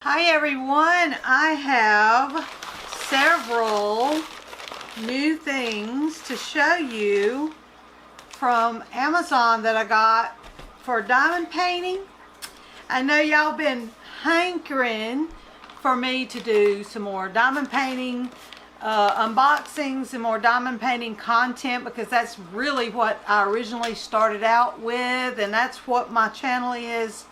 Hi everyone, I have several new things to show you from Amazon that I got for diamond painting. I know y'all been hankering for me to do some more diamond painting unboxings and more diamond painting content, because that's really what I originally started out with, and that's what my channel is.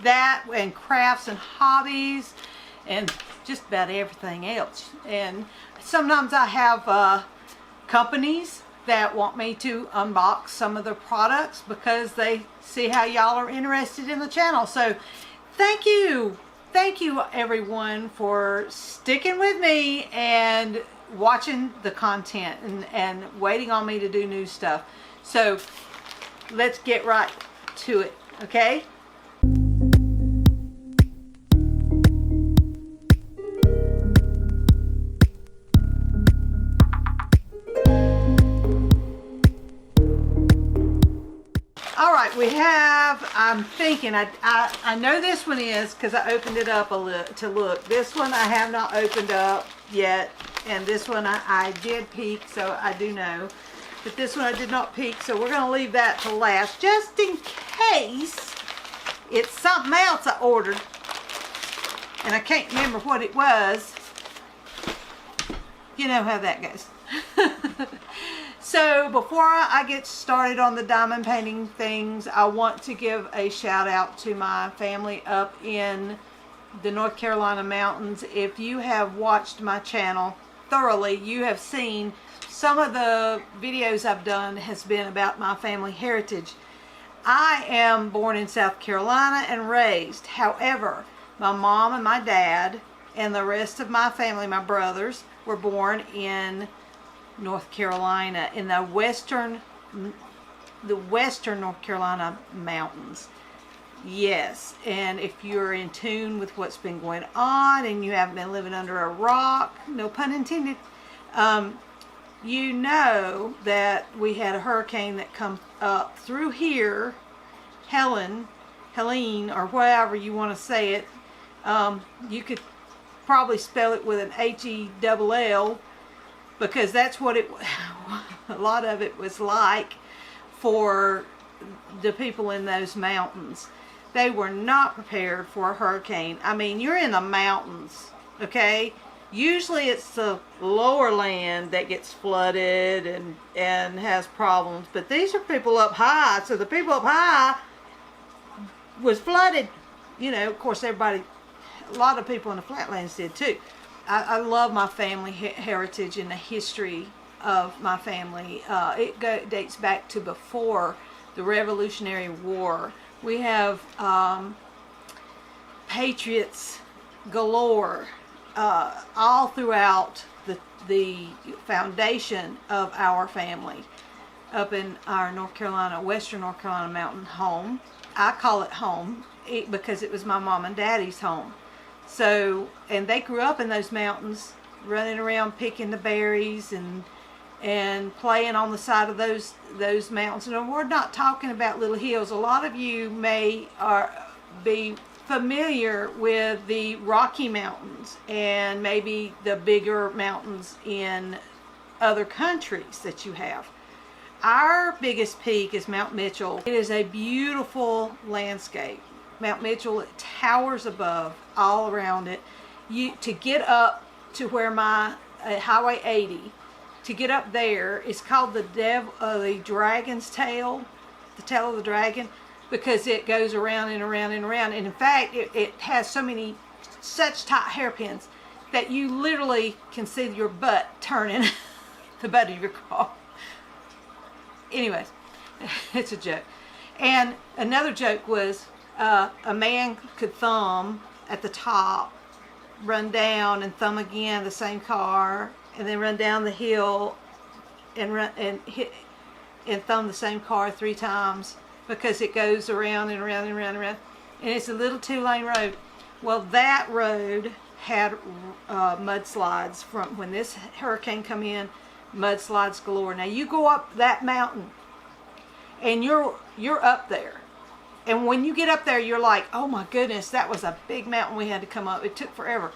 That and crafts and hobbies and just about everything else. And sometimes I have companies that want me to unbox some of their products because they see how y'all are interested in the channel. So thank you everyone for sticking with me and watching the content and waiting on me to do new stuff. So let's get right to it, okay? Alright, we have, I'm thinking, I know this one is because I opened it up to look. This one I have not opened up yet, and this one I did peek, so I do know. But this one I did not peek, so we're going to leave that to last, just in case it's something else I ordered, and I can't remember what it was. You know how that goes. So before I get started on the diamond painting things, I want to give a shout out to my family up in the North Carolina mountains. If you have watched my channel thoroughly, you have seen some of the videos I've done has been about my family heritage. I am born in South Carolina and raised. However, my mom and my dad and the rest of my family, my brothers, were born in North Carolina, in the western North Carolina mountains. Yes, and if you're in tune with what's been going on and you haven't been living under a rock, no pun intended, you know that we had a hurricane that come up through here, Helene, or whatever you want to say it. You could probably spell it with an H-E-double-L, because that's what a lot of it was like for the people in those mountains. They were not prepared for a hurricane. I mean, you're in the mountains, okay? Usually it's the lower land that gets flooded and has problems, but these are people up high, so the people up high was flooded. You know, of course, a lot of people in the flatlands did too. I love my family heritage and the history of my family. It dates back to before the Revolutionary War. We have patriots galore all throughout the foundation of our family up in our western North Carolina mountain home. I call it home because it was my mom and daddy's home. So, and they grew up in those mountains, running around picking the berries and playing on the side of those mountains. And we're not talking about little hills. A lot of you may be familiar with the Rocky Mountains and maybe the bigger mountains in other countries that you have. Our biggest peak is Mount Mitchell. It is a beautiful landscape. Mount Mitchell, it towers above all around it. To get up to where my Highway 80, to get up there, it's called the dragon's tail, the tail of the dragon, because it goes around and around and around. And in fact, it has such tight hairpins that you literally can see your butt turning the butt of your car. Anyways, it's a joke. And another joke was, a man could thumb at the top, run down and thumb again the same car, and then run down the hill and thumb the same car 3 times, because it goes around and around and around and around, and it's a little 2-lane road. Well, that road had mudslides from when this hurricane come in. Mudslides galore. Now you go up that mountain and you're up there, And when you get up there, you're like, oh my goodness, that was a big mountain we had to come up. It took forever.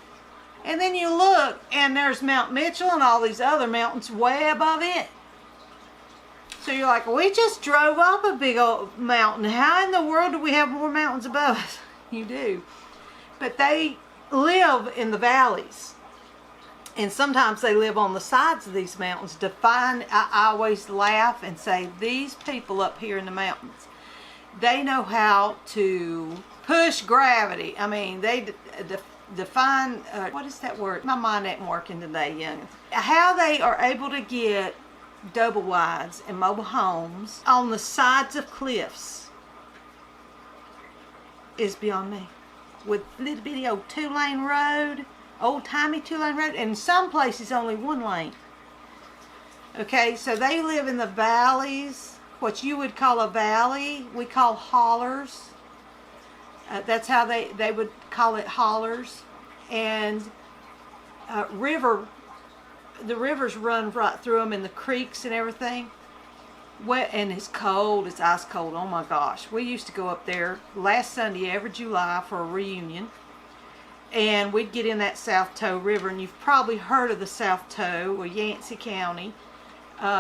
And then you look, and there's Mount Mitchell and all these other mountains way above it. So you're like, we just drove up a big old mountain. How in the world do we have more mountains above us? You do. But they live in the valleys. And sometimes they live on the sides of these mountains. I always laugh and say, these people up here in the mountains, they know how to push gravity. I mean, they define, what is that word? My mind ain't working today, young. How they are able to get double wides and mobile homes on the sides of cliffs is beyond me. With little bitty old 2-lane road, old timey 2-lane road, and in some places only 1 lane. Okay, so they live in the valleys, what you would call a valley, we call hollers. That's how they would call it, hollers. And the rivers run right through them, and the creeks and everything. Wet, and it's cold, it's ice cold. Oh my gosh. We used to go up there last Sunday every July for a reunion. And we'd get in that South Toe River, and you've probably heard of the South Toe, or Yancey County,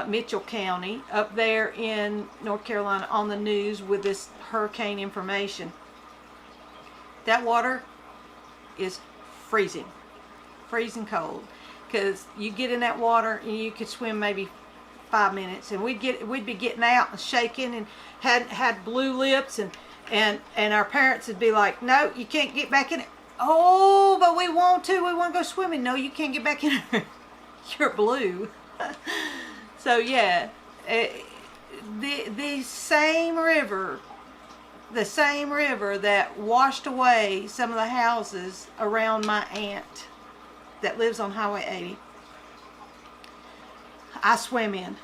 Mitchell County, up there in North Carolina on the news with this hurricane information. That water is freezing cold, because you get in that water and you could swim maybe 5 minutes, and we'd be getting out and shaking and had blue lips, and our parents would be like, no, you can't get back in it. Oh, but we want to go swimming. No, you can't get back in it. You're blue. So yeah, the same river that washed away some of the houses around my aunt that lives on Highway 80, I swam in.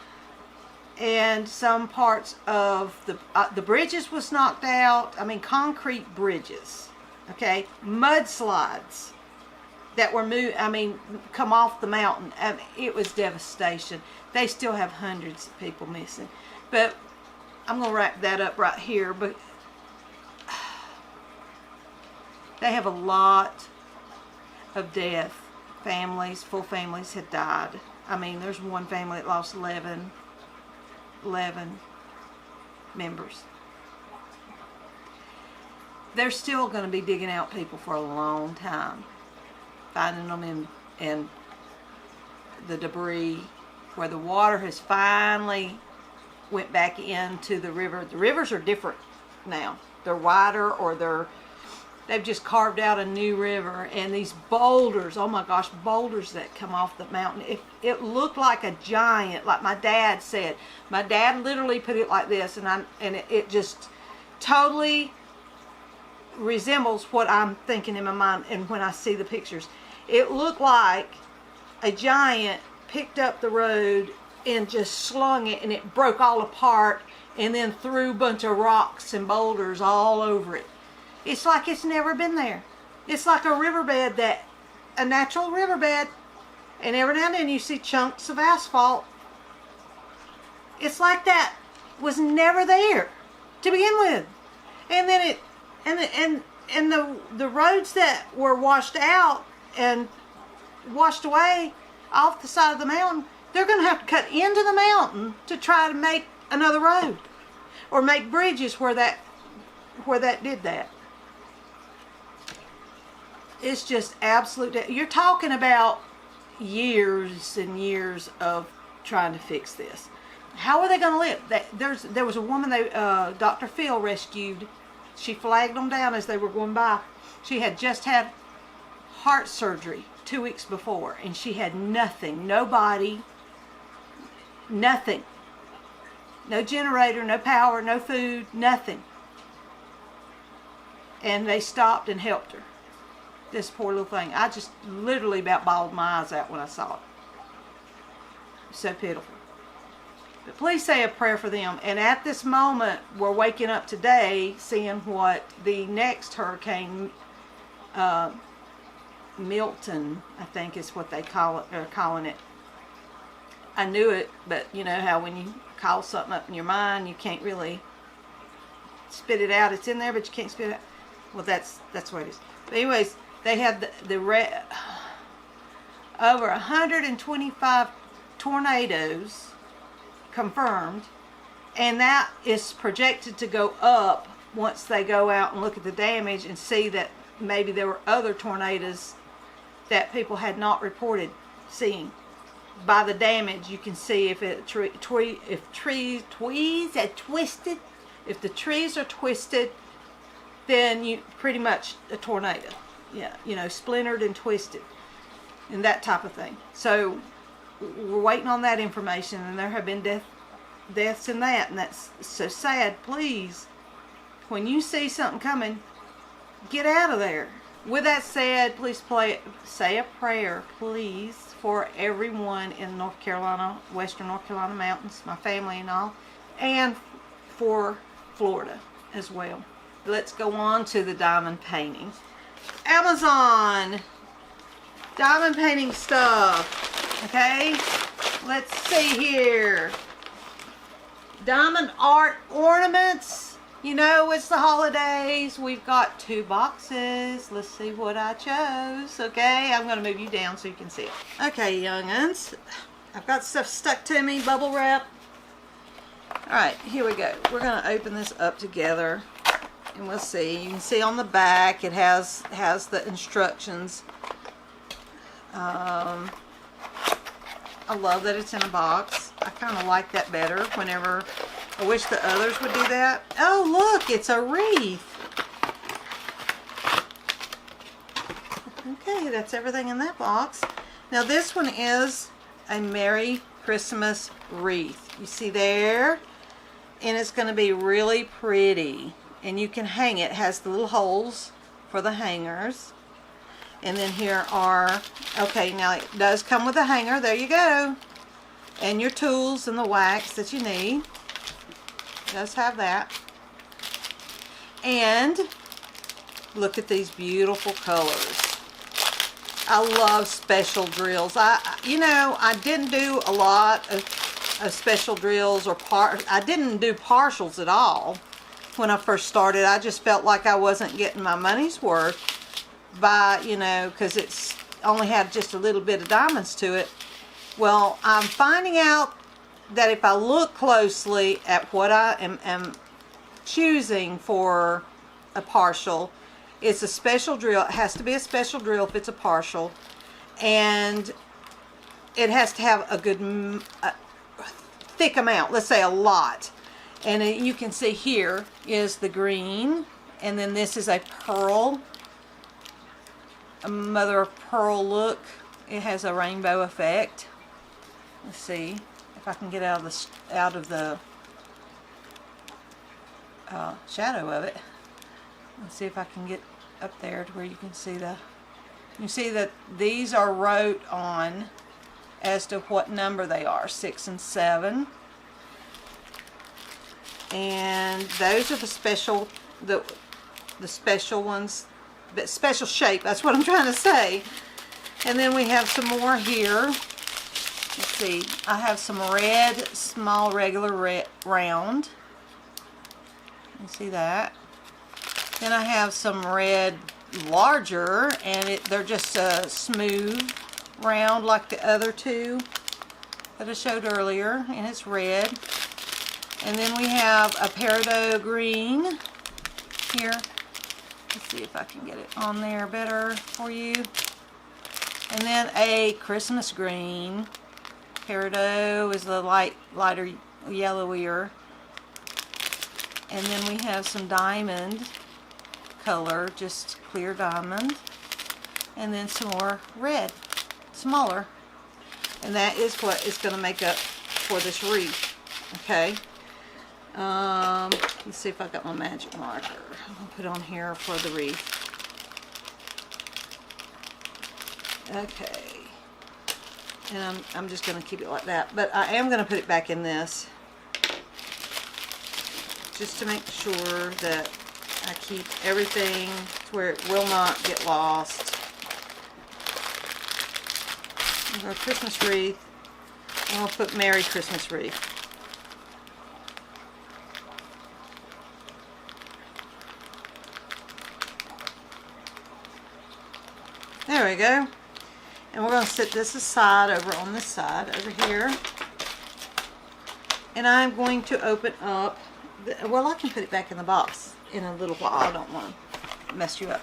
And some parts of the bridges was knocked out. I mean, concrete bridges, okay? Mudslides that were come off the mountain. I mean, it was devastation. They still have hundreds of people missing. But I'm going to wrap that up right here. But they have a lot of death. Full families had died. I mean, there's one family that lost 11 members. They're still going to be digging out people for a long time, finding them in the debris where the water has finally went back into the river. The rivers are different now. They're wider, or they've just carved out a new river, and these boulders, oh my gosh, boulders that come off the mountain. It looked like a giant, like my dad said. My dad literally put it like this, and it just totally resembles what I'm thinking in my mind, and when I see the pictures. It looked like a giant picked up the road and just slung it, and it broke all apart, and then threw a bunch of rocks and boulders all over it. It's like it's never been there. It's like a riverbed, a natural riverbed, and every now and then you see chunks of asphalt. It's like that was never there to begin with. And then the roads that were washed out and washed away off the side of the mountain, they're going to have to cut into the mountain to try to make another road, or make bridges where that did that. It's just absolute. You're talking about years and years of trying to fix this. How are they going to live? There was a woman Dr. Phil rescued. She flagged them down as they were going by. She had just had heart surgery 2 weeks before, and she had nothing, no body, nothing. No generator, no power, no food, nothing. And they stopped and helped her. This poor little thing. I just literally about bawled my eyes out when I saw it. So pitiful. But please say a prayer for them. And at this moment, we're waking up today, seeing what the next hurricane, Milton, I think is what they are calling it. I knew it, but you know how when you call something up in your mind, you can't really spit it out. It's in there, but you can't spit it out. Well, that's what it is. But anyways, they had over 125 tornadoes confirmed, and that is projected to go up once they go out and look at the damage and see that maybe there were other tornadoes that people had not reported seeing. By the damage, you can see if the trees are twisted, then you pretty much a tornado. Yeah, you know, splintered and twisted, and that type of thing. So we're waiting on that information, and there have been deaths in that, and that's so sad. Please, when you see something coming, get out of there. With that said, please say a prayer, please, for everyone in North Carolina, Western North Carolina mountains, my family and all, and for Florida as well. Let's go on to the diamond painting. Amazon diamond painting stuff. Okay, let's see here. Diamond art ornaments. You know, it's the holidays. We've got 2 boxes. Let's see what I chose. Okay, I'm going to move you down so you can see it. Okay, young'uns. I've got stuff stuck to me, bubble wrap. Alright, here we go. We're going to open this up together, and we'll see. You can see on the back it has the instructions. I love that it's in a box. I kind of like that better whenever... I wish the others would do that. Oh, look, it's a wreath. Okay, that's everything in that box. Now this one is a Merry Christmas wreath. You see there? And it's going to be really pretty. And you can hang it. It has the little holes for the hangers. And then here are, okay, now it does come with a hanger. There you go. And your tools and the wax that you need. It does have that. And look at these beautiful colors. I love special drills. I didn't do a lot of special drills or I didn't do partials at all when I first started. I just felt like I wasn't getting my money's worth by, because it's only had just a little bit of diamonds to it. Well, I'm finding out that if I look closely at what I am choosing for a partial, it's a special drill. It has to be a special drill if it's a partial, and it has to have a good thick amount, let's say a lot. And you can see here is the green, and then this is a pearl, a mother of pearl look. It has a rainbow effect. Let's see if I can get out of the shadow of it. Let's see if I can get up there to where you can see that these are wrote on as to what number they are, 6 and 7. And those are the special ones, the special shape, that's what I'm trying to say. And then we have some more here. Let's see, I have some red, small, regular, round. You see that? Then I have some red, larger, and they're just smooth, round like the other two that I showed earlier, and it's red. And then we have a peridot green here. Let's see if I can get it on there better for you. And then a Christmas green. Peridot is the lighter yellowier. And then we have some diamond color, just clear diamond. And then some more red, smaller. And that is what is going to make up for this wreath. Okay. Let's see if I got my magic marker. I'll put on here for the wreath. Okay. And I'm just going to keep it like that. But I am going to put it back in this, just to make sure that I keep everything to where it will not get lost. Our Christmas wreath. I'll put Merry Christmas wreath. There we go. And we're going to set this aside over on this side over here. And I'm going to open up, well, I can put it back in the box in a little while. I don't want to mess you up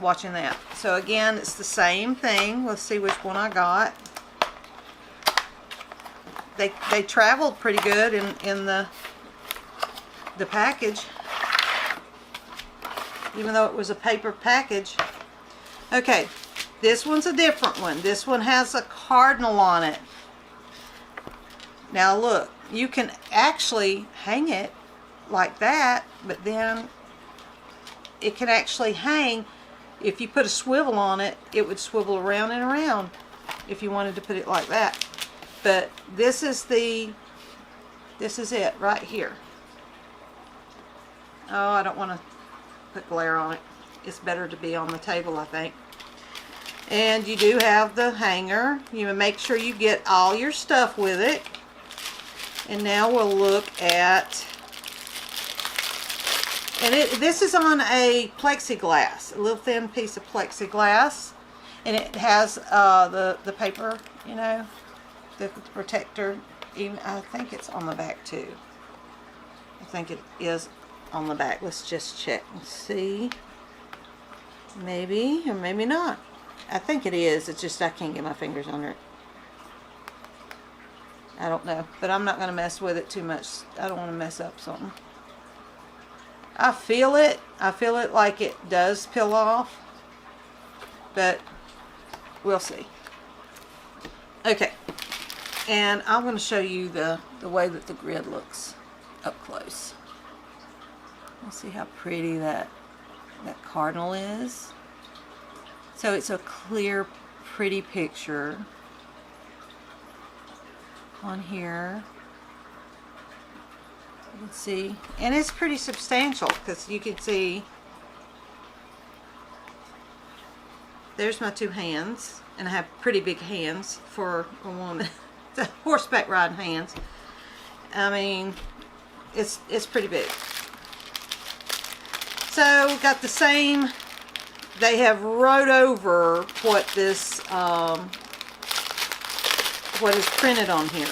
watching that. So again, it's the same thing. Let's see which one I got. They traveled pretty good in the package, even though it was a paper package. Okay, this one's a different one. This one has a cardinal on it. Now look, you can actually hang it like that, but then it can actually hang. If you put a swivel on it, it would swivel around and around if you wanted to put it like that. But this is it right here. Oh, I don't want to put glare on it. It's better to be on the table, I think. And you do have the hanger. You make sure you get all your stuff with it. And now we'll look at, and this is on a plexiglass, a little thin piece of plexiglass, and it has the paper, you know, the protector. Even I think it's on the back too. I think it is on the back. Let's just check and see. Maybe or maybe not. I think it is. It's just I can't get my fingers under it. I don't know, but I'm not going to mess with it too much. I don't want to mess up something. I feel it. I feel it like it does peel off, but we'll see. Okay, and I'm going to show you the way that the grid looks up close. Let's see how pretty that cardinal is. So it's a clear, pretty picture on here. You can see, and it's pretty substantial because you can see there's my two hands, and I have pretty big hands for a woman. The horseback riding hands. I mean, it's pretty big. So we got the same. They have wrote over what this what is printed on here.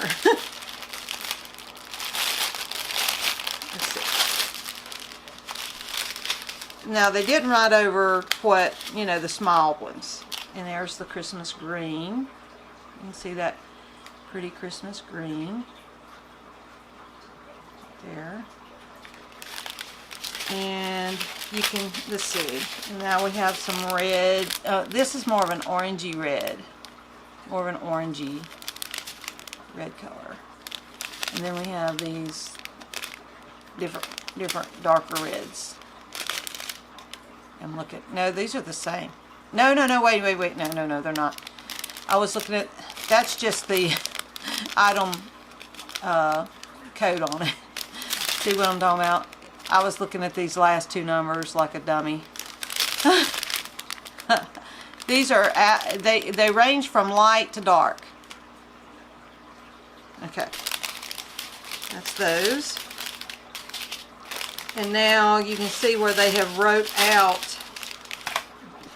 Let's see. Now they didn't write over what, you know, the small ones. And there's the Christmas green. You can see that pretty Christmas green there. And you can, let's see, now we have some red. This is more of an orangey red. More of an orangey red color. And then we have these different darker reds. And look at, no, these are the same. No, wait, no, they're not. I was looking at, that's just the item code on it. See what I'm talking about? I was looking at these last two numbers like a dummy. These are, they range from light to dark. Okay. That's those. And now you can see where they have wrote out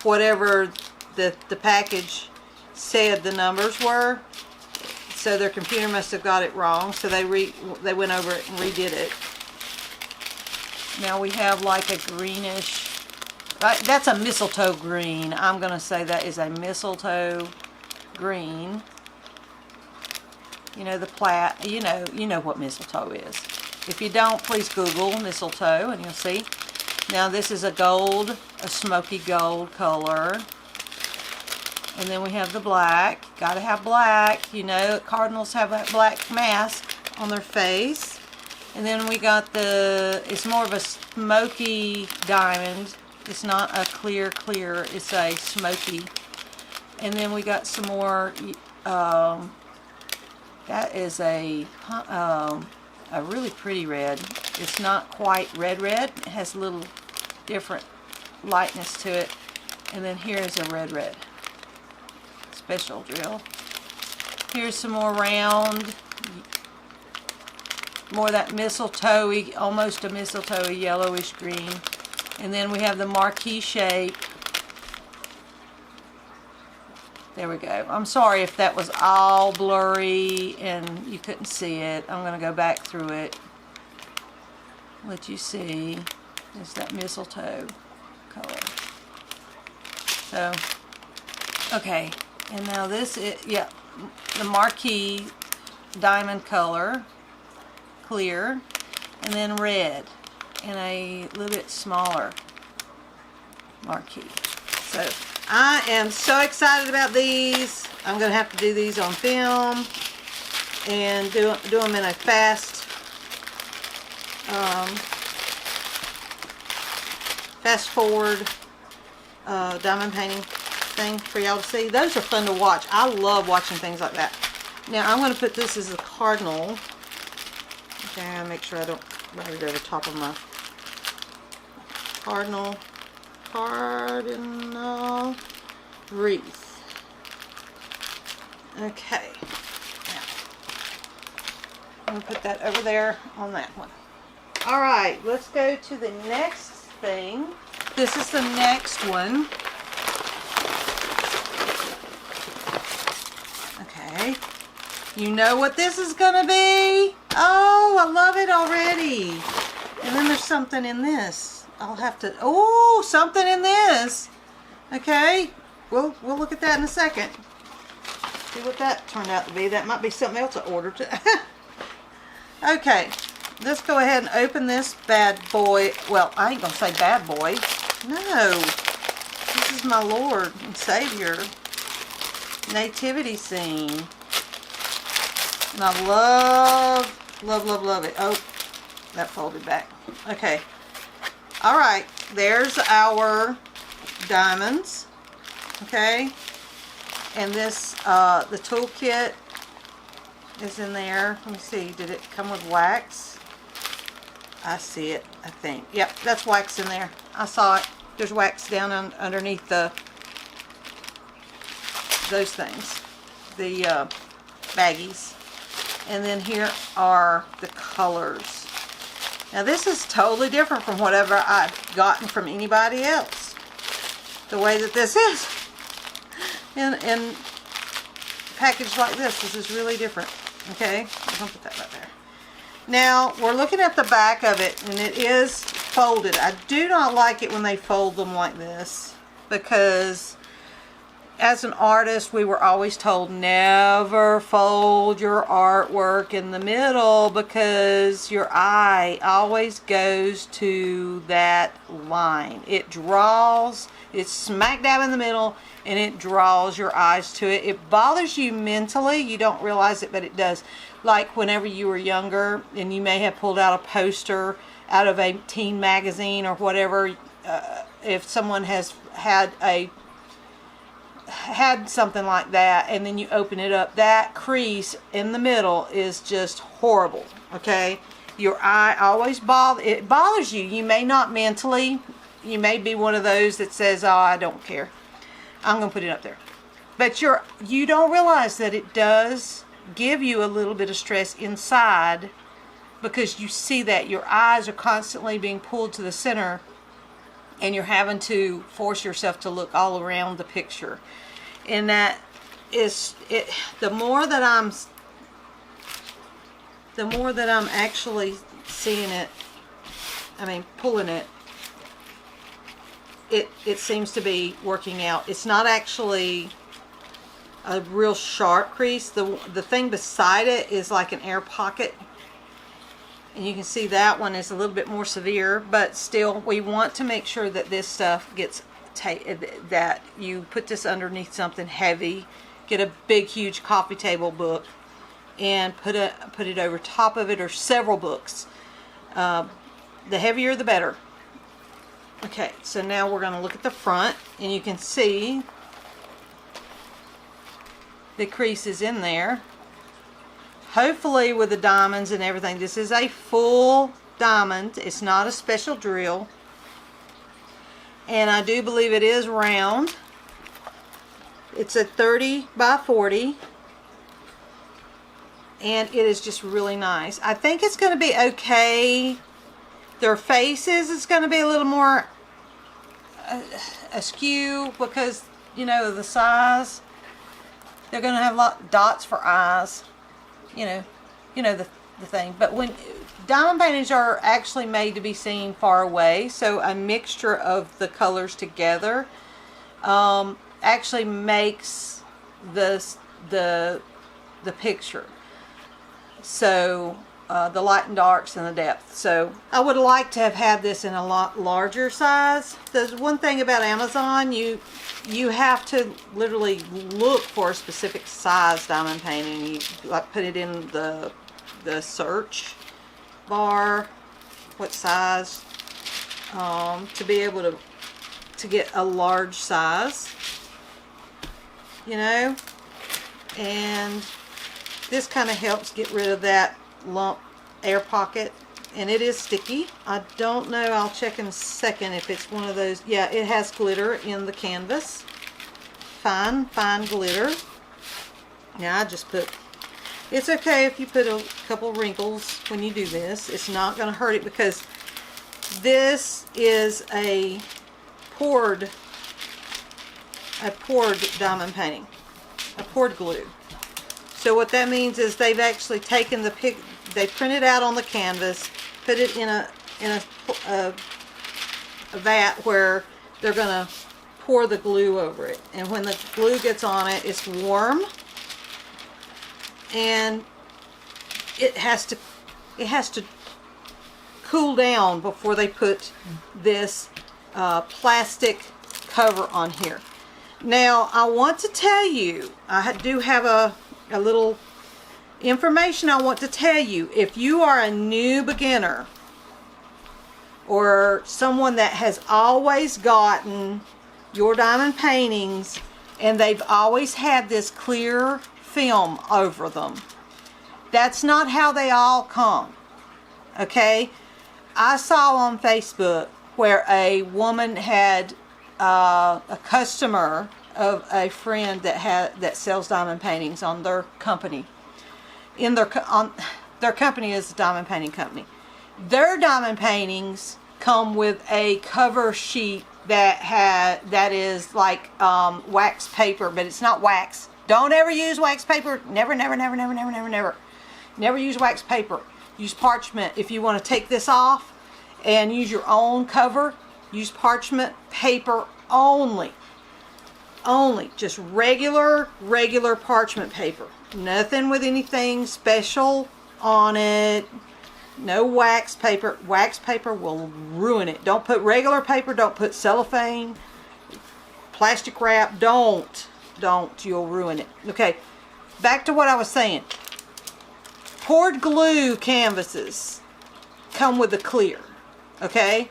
whatever the package said the numbers were. So their computer must have got it wrong. So they went over it and redid it. Now we have like a greenish, that's a mistletoe green. I'm going to say that is a mistletoe green. You know, the plat, you know what mistletoe is. If you don't, please Google mistletoe and you'll see. Now this is a gold, a smoky gold color. And then we have the black. Got to have black. You know, cardinals have that black mask on their face. And then we got it's more of a smoky diamond. It's not a clear, it's a smoky. And then we got some more, that is a really pretty red. It's not quite red. It has a little different lightness to it. And then here is a red. Special drill. Here's some more round, more that mistletoe-y, almost a mistletoe-y yellowish green. And then we have the marquee shape. There we go. I'm sorry if that was all blurry and you couldn't see it. I'm going to go back through it. Let you see. It's that mistletoe color. So, okay. And now this is, yeah, the marquee diamond color, clear, and then red, and a little bit smaller marquee. So I am so excited about these. I'm going to have to do these on film and do them in a fast forward diamond painting thing for y'all to see. Those are fun to watch. I love watching things like that. Now I'm going to put this as a cardinal. Okay, I'll make sure I don't write it over top of my cardinal wreath. Okay, now I'm going to put that over there on that one. Alright, let's go to the next thing. This is the next one. Okay, you know what this is going to be? Oh, I love it already. And then there's something in this. I'll have to, oh, something in this. Okay, we'll look at that in a second. See what that turned out to be. That might be something else I ordered. Okay, let's go ahead and open this bad boy. Well, I ain't going to say bad boy. No, this is my Lord and Savior nativity scene. And I love it. Oh, that folded back. Okay. Alright, there's our diamonds. Okay. And this, the toolkit is in there. Let me see. Did it come with wax? I see it, I think. Yep, that's wax in there. I saw it. There's wax down underneath those things. The baggies. And then here are the colors. Now this is totally different from whatever I've gotten from anybody else. The way that this is. In packaged like this is really different. Okay, I'm going to put that right there. Now we're looking at the back of it, and it is folded. I do not like it when they fold them like this, because as an artist, we were always told never fold your artwork in the middle, because your eye always goes to that line. It draws, it's smack dab in the middle, and it draws your eyes to it. It bothers you mentally. You don't realize it, but it does. Like whenever you were younger and you may have pulled out a poster out of a teen magazine or whatever, if someone has had something like that, and then you open it up, that crease in the middle is just horrible. Okay, your eye always bothers you. You may not mentally, you may be one of those that says, oh, I don't care, I'm gonna put it up there, but you don't realize that it does give you a little bit of stress inside, because you see that your eyes are constantly being pulled to the center, and you're having to force yourself to look all around the picture. And that is it. The more that I'm actually seeing it, I mean pulling it, it seems to be working out. It's not actually a real sharp crease. The thing beside it is like an air pocket, and you can see that one is a little bit more severe, but still we want to make sure that this stuff gets that you put this underneath something heavy. Get a big huge coffee table book and put it over top of it, or several books. The heavier the better. Okay, so now we're going to look at the front, and you can see the creases in there. Hopefully with the diamonds and everything, this is a full diamond. It's not a special drill. And I do believe it is round. It's a 30 by 40. And it is just really nice. I think it's going to be okay. Their faces is going to be a little more askew, because, you know, the size. They're going to have dots for eyes. You know the thing. But when diamond paintings are actually made to be seen far away, so a mixture of the colors together actually makes the picture. So the light and darks and the depth. So I would like to have had this in a lot larger size. There's one thing about Amazon, you have to literally look for a specific size diamond painting. You like put it in the search bar, what size, to be able to get a large size, you know. And this kind of helps get rid of that lump air pocket, and it is sticky. I don't know, I'll check in a second if it's one of those. Yeah, it has glitter in the canvas, fine glitter. Now I just put, it's okay if you put a couple wrinkles when you do this. It's not going to hurt it, because this is a poured diamond painting, a poured glue. So what that means is they've actually taken they print it out on the canvas, put it in a vat where they're going to pour the glue over it. And when the glue gets on it, it's warm, and it has to cool down before they put this plastic cover on here. Now I want to tell you, I do have a little information I want to tell you. If you are a new beginner, or someone that has always gotten your diamond paintings and they've always had this clear film over them, that's not how they all come. Okay, I saw on Facebook where a woman had a customer of a friend that sells diamond paintings on their company. Their company is a diamond painting company. Their diamond paintings come with a cover sheet that is like wax paper, but it's not wax. Don't ever use wax paper. Never use wax paper. Use parchment. If you want to take this off and use your own cover, use parchment paper only. Just regular parchment paper. Nothing with anything special on it. No wax paper. Wax paper will ruin it. Don't put regular paper. Don't put cellophane, plastic wrap. Don't. You'll ruin it. Okay, back to what I was saying. Poured glue canvases come with the clear. Okay.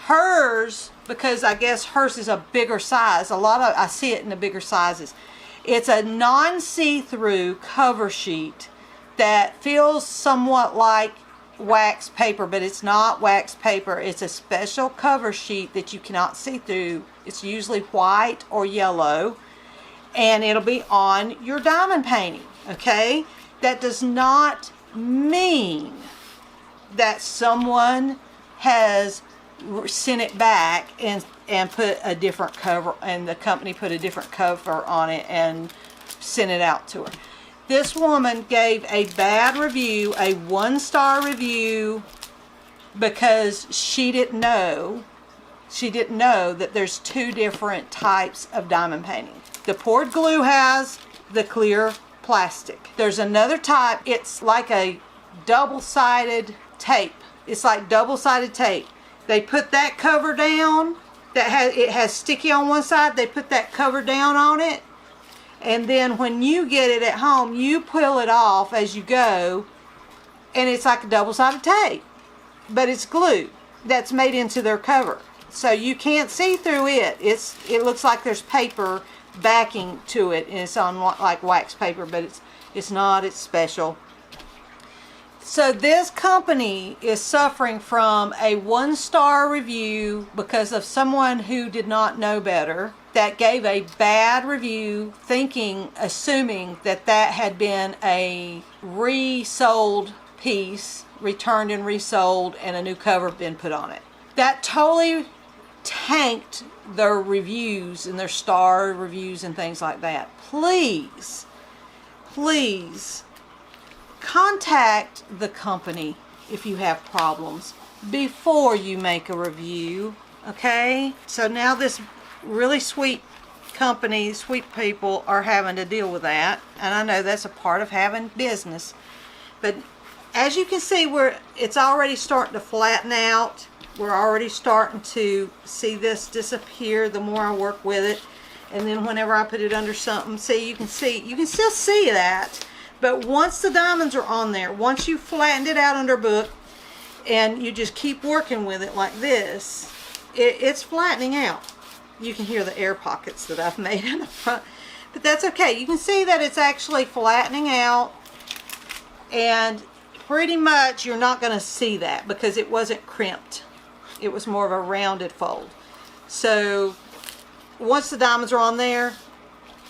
Hers, because I guess hers is a bigger size. I see it in the bigger sizes. It's a non-see-through cover sheet that feels somewhat like wax paper, but it's not wax paper. It's a special cover sheet that you cannot see through. It's usually white or yellow, and it'll be on your diamond painting. Okay? That does not mean that someone has sent it back and put a different cover, and the company put a different cover on it and sent it out to her. This woman gave a bad review, a 1-star review, because she didn't know that there's 2 different types of diamond painting. The poured glue has the clear plastic. There's another type. It's like a double-sided tape. It's like double-sided tape. They put that cover down. It has sticky on one side. They put that cover down on it, and then when you get it at home, you peel it off as you go, and it's like a double-sided tape, but it's glue that's made into their cover, so you can't see through it. It looks like there's paper backing to it, and it's on like wax paper, but it's not. It's special. So this company is suffering from a 1-star review because of someone who did not know better, that gave a bad review, assuming that had been a resold piece, returned and resold, and a new cover been put on it. That totally tanked their reviews and their star reviews and things like that. Please, please contact the company if you have problems before you make a review, okay? So now this really sweet company, sweet people are having to deal with that, and I know that's a part of having business. But as you can see, it's already starting to flatten out. We're already starting to see this disappear the more I work with it. And then whenever I put it under something, you can still see that. But once the diamonds are on there, once you flattened it out under book, and you just keep working with it like this, it's flattening out. You can hear the air pockets that I've made in the front, but that's okay. You can see that it's actually flattening out, and pretty much you're not going to see that because it wasn't crimped. It was more of a rounded fold. So once the diamonds are on there,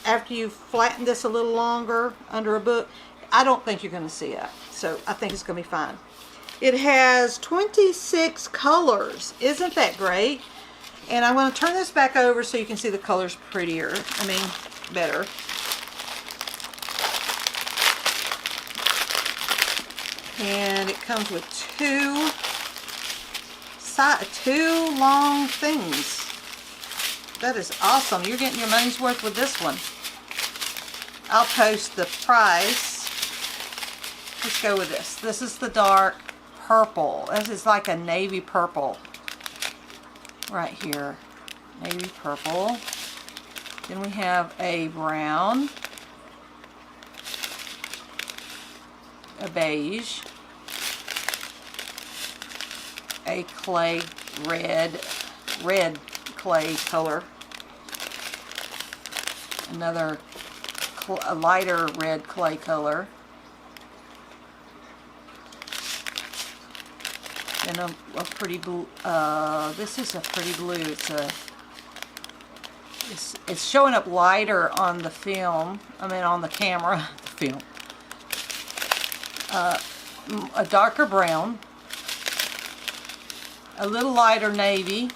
after you flatten this a little longer under a book, I don't think you're going to see it. So I think it's going to be fine. It has 26 colors. Isn't that great? And I'm going to turn this back over so you can see the colors better. And it comes with two long things. That is awesome. You're getting your money's worth with this one. I'll post the price. Let's go with this. This is the dark purple. This is like a navy purple. Right here. Navy purple. Then we have a brown. A beige. A clay red clay color. Another a lighter red clay color. And a pretty blue. This is a pretty blue. It's showing up lighter on the film. On the camera. The film. A darker brown. A little lighter navy.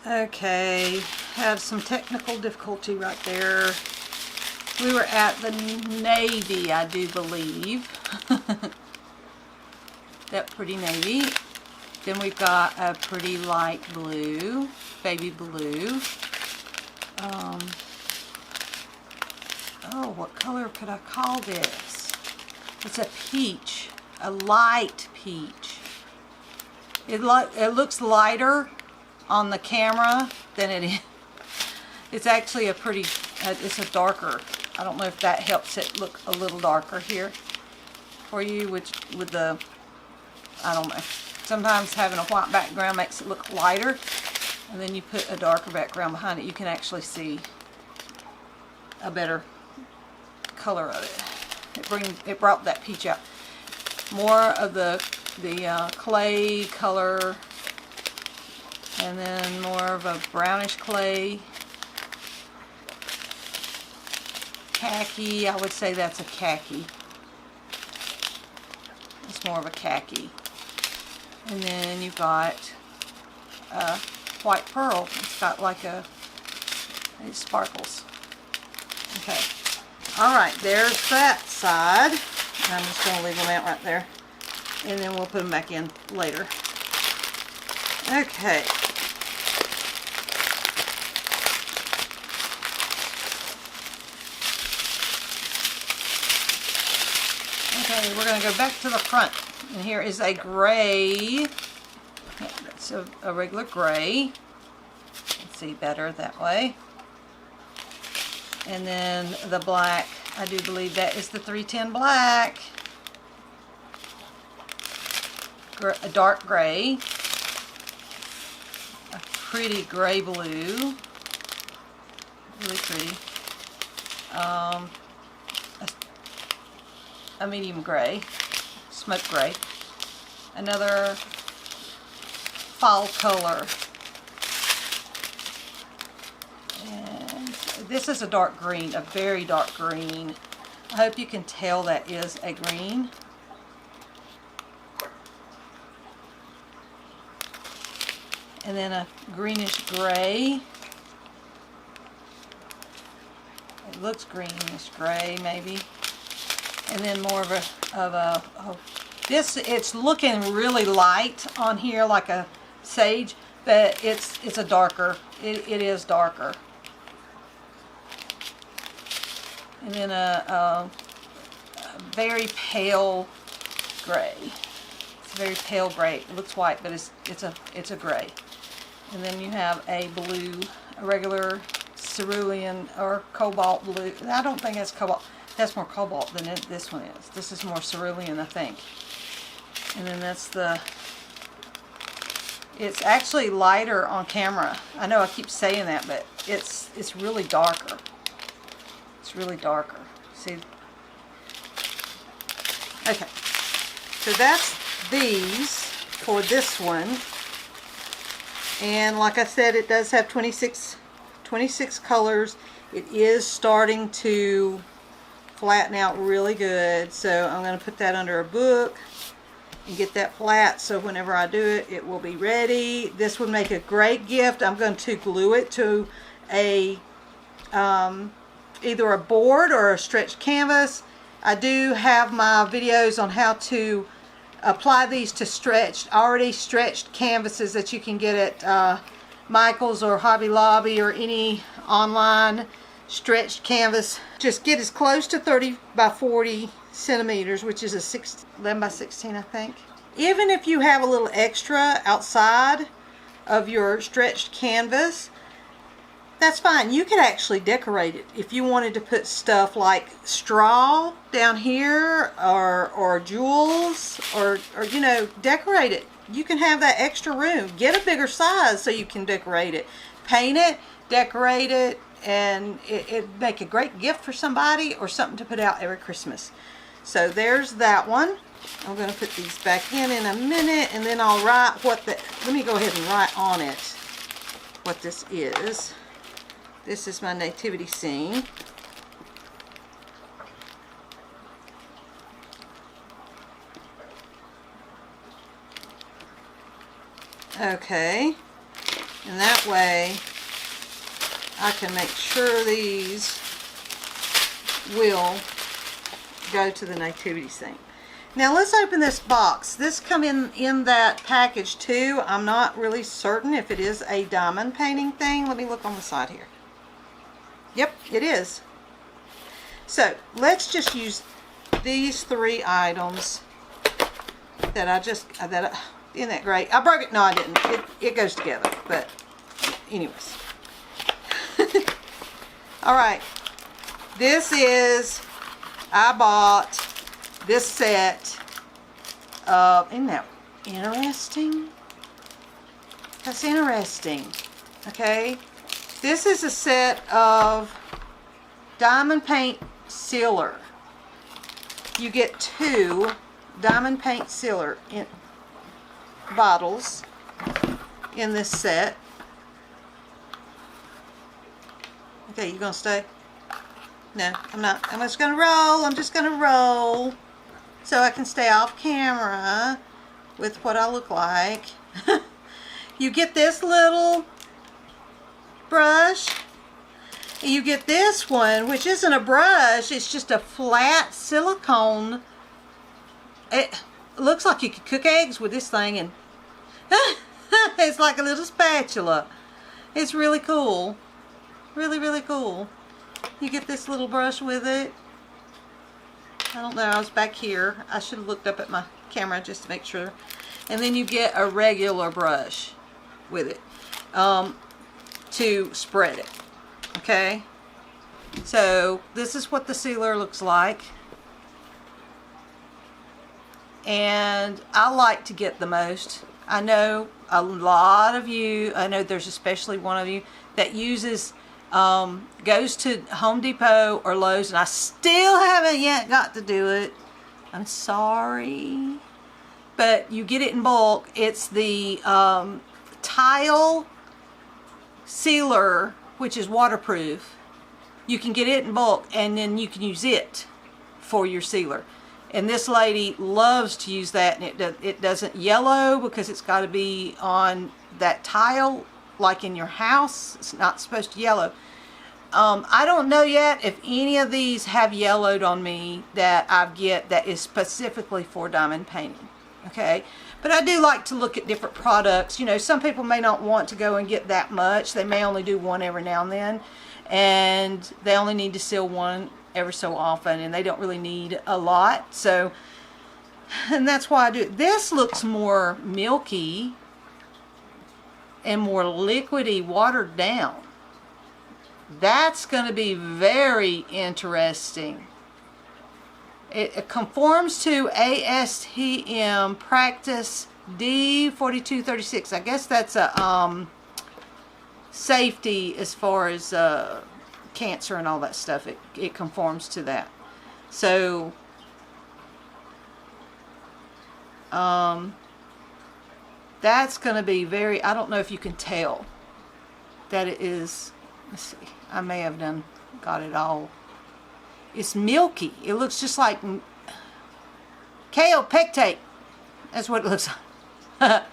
Okay, have some technical difficulty right there. We were at the navy, I do believe. That pretty navy. Then we've got a pretty light blue, baby blue. Oh, what color could I call this? It's a peach, a light peach. It looks lighter on the camera than it is. It's actually a pretty, it's a darker. I don't know if that helps it look a little darker here for you with the, I don't know. Sometimes having a white background makes it look lighter, and then you put a darker background behind it, you can actually see a better color of it. It brought that peach out. More of the clay color, and then more of a brownish clay. Khaki, I would say that's a khaki. It's more of a khaki. And then you've got white pearl. It's got like it sparkles. Okay. Alright, there's that side. I'm just going to leave them out right there. And then we'll put them back in later. Okay. Okay, we're going to go back to the front. And here is a gray. That's a regular gray. Let's see better that way. And then the black. I do believe that is the 310 black. A dark gray. A pretty gray blue. Really pretty. A medium gray. Smoke gray. Another fall color. And this is a dark green, a very dark green. I hope you can tell that is a green. and then a greenish gray. It looks greenish gray maybe, and then more of a this, it's looking really light on here like a sage, but it's a darker, it is darker. And then a very pale gray. It's a very pale gray. It looks white, but it's a gray. And then you have a blue, a regular cerulean or cobalt blue. I don't think that's cobalt. That's more cobalt than this one is. This is more cerulean, I think. And then that's it's actually lighter on camera. I know I keep saying that, but it's really darker. It's really darker. See? Okay. So that's these for this one. And like I said, it does have 26 colors. It is starting to flatten out really good. So I'm going to put that under a book and get that flat, so whenever I do it, it will be ready. This would make a great gift. I'm going to glue it to a either a board or a stretched canvas. I do have my videos on how to apply these to already stretched canvases that you can get at Michael's or Hobby Lobby or any online stretched canvas. Just get as close to 30 by 40 centimeters, which is a 11 by 16, I think. Even if you have a little extra outside of your stretched canvas, that's fine. You could actually decorate it if you wanted to put stuff like straw down here or jewels or you know, decorate it. You can have that extra room. Get a bigger size so you can decorate it. Paint it, decorate it, and it'd make a great gift for somebody or something to put out every Christmas. So there's that one. I'm going to put these back in a minute, and then I'll write let me go ahead and write on it what this is. This is my nativity scene. Okay, and that way I can make sure these will go to the nativity scene. Now let's open this box. This come in that package too. I'm not really certain if it is a diamond painting thing. Let me look on the side here. Yep, it is. So let's just use these 3 items isn't that great? I broke it. No, I didn't. It goes together. But anyways. Alright. I bought this set of, isn't that interesting? That's interesting. Okay. This is a set of diamond paint sealer. You get 2 diamond paint sealer bottles in this set. Okay, you gonna stay? No, I'm not. I'm just gonna roll. I'm just gonna roll so I can stay off camera with what I look like. You get this little brush. You get this one, which isn't a brush. It's just a flat silicone. It looks like you could cook eggs with this thing, and it's like a little spatula. It's really cool. Really, really cool. You get this little brush with it. I don't know, I was back here. I should have looked up at my camera just to make sure. And then you get a regular brush with it to spread it. Okay? So this is what the sealer looks like. And I like to get the most. I know a lot of you, I know there's especially one of you that uses goes to Home Depot or Lowe's, and I still haven't yet got to do it. I'm sorry. But you get it in bulk. It's the tile sealer, which is waterproof. You can get it in bulk, and then you can use it for your sealer. And this lady loves to use that, and it doesn't yellow because it's got to be on that tile, like in your house, it's not supposed to yellow. I don't know yet if any of these have yellowed on me that I get that is specifically for diamond painting. Okay, but I do like to look at different products. You know, some people may not want to go and get that much. They may only do one every now and then, and they only need to seal one ever so often, and they don't really need a lot. So, and that's why I do it. This looks more milky and more liquidy, watered down. That's going to be very interesting. It conforms to ASTM practice D4236. I guess that's a safety as far as cancer and all that stuff. It conforms to that. So that's going to be very, I don't know if you can tell that it is. Let's see, I may have got it all. It's milky. It looks just like kale pectate. That's what it looks like.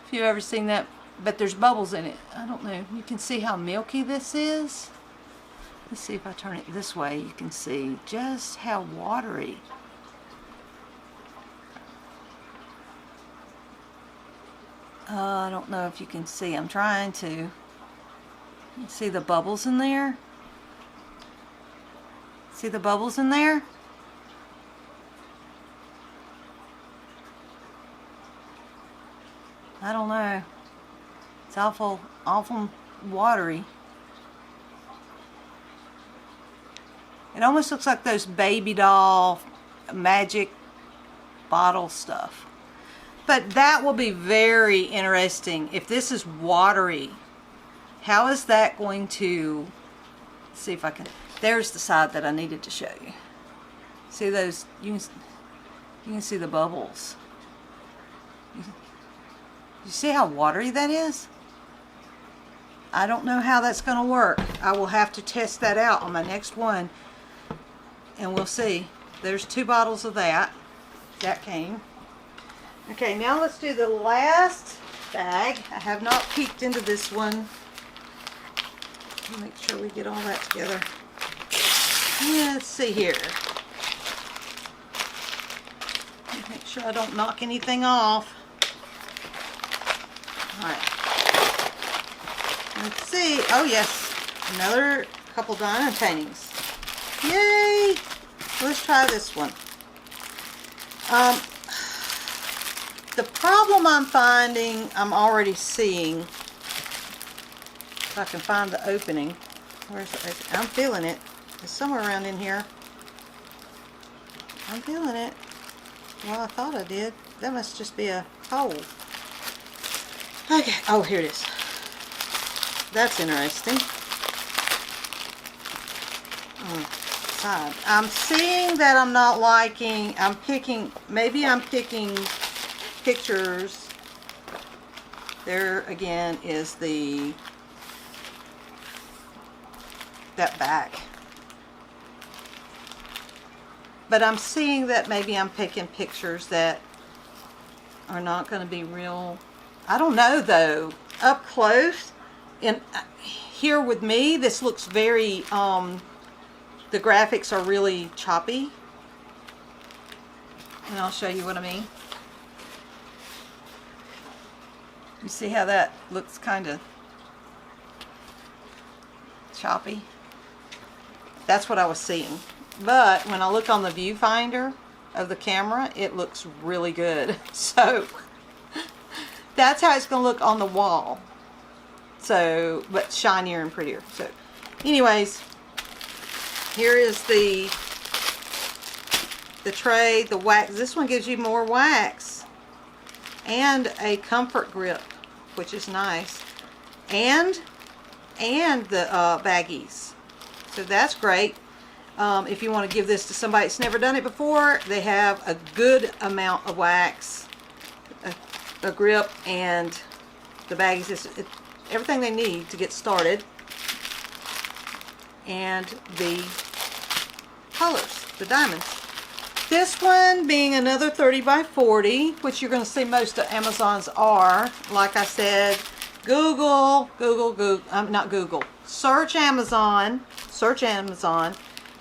If you've ever seen that. But there's bubbles in it. I don't know. You can see how milky this is. Let's see if I turn it this way. You can see just how watery. I don't know if you can see. I'm trying to. You see the bubbles in there? See the bubbles in there? I don't know. It's awful watery. It almost looks like those baby doll magic bottle stuff. But that will be very interesting. If this is watery, how is that going to, see if I can, there's the side that I needed to show you. See those, you can see the bubbles. You see how watery that is? I don't know how that's going to work. I will have to test that out on my next one, and we'll see. There's 2 bottles of that. That came. Okay, now let's do the last bag. I have not peeked into this one. Make sure we get all that together. Let's see here. Make sure I don't knock anything off. Alright. Let's see. Oh yes. Another couple diamond paintings. Yay! Let's try this one. The problem I'm finding, I'm already seeing, if I can find the opening. Where's the opening? I'm feeling it. It's somewhere around in here. I'm feeling it. Well, I thought I did. That must just be a hole. Okay. Oh, here it is. That's interesting. Side. I'm seeing that I'm not liking, maybe I'm picking pictures. There again is that back. But I'm seeing that maybe I'm picking pictures that are not going to be real. I don't know though. Up close and here with me, this looks very, the graphics are really choppy. And I'll show you what I mean. You see how that looks kind of choppy? That's what I was seeing. But when I look on the viewfinder of the camera, it looks really good. So that's how it's going to look on the wall. So, but shinier and prettier. So anyways, here is the tray, the wax. This one gives you more wax and a comfort grip, which is nice, and the baggies. So that's great. If you want to give this to somebody that's never done it before, they have a good amount of wax, a grip, and the baggies. Everything they need to get started. And the colors, the diamonds. This one being another 30 by 40, which you're going to see most of Amazon's are. Like I said, search Amazon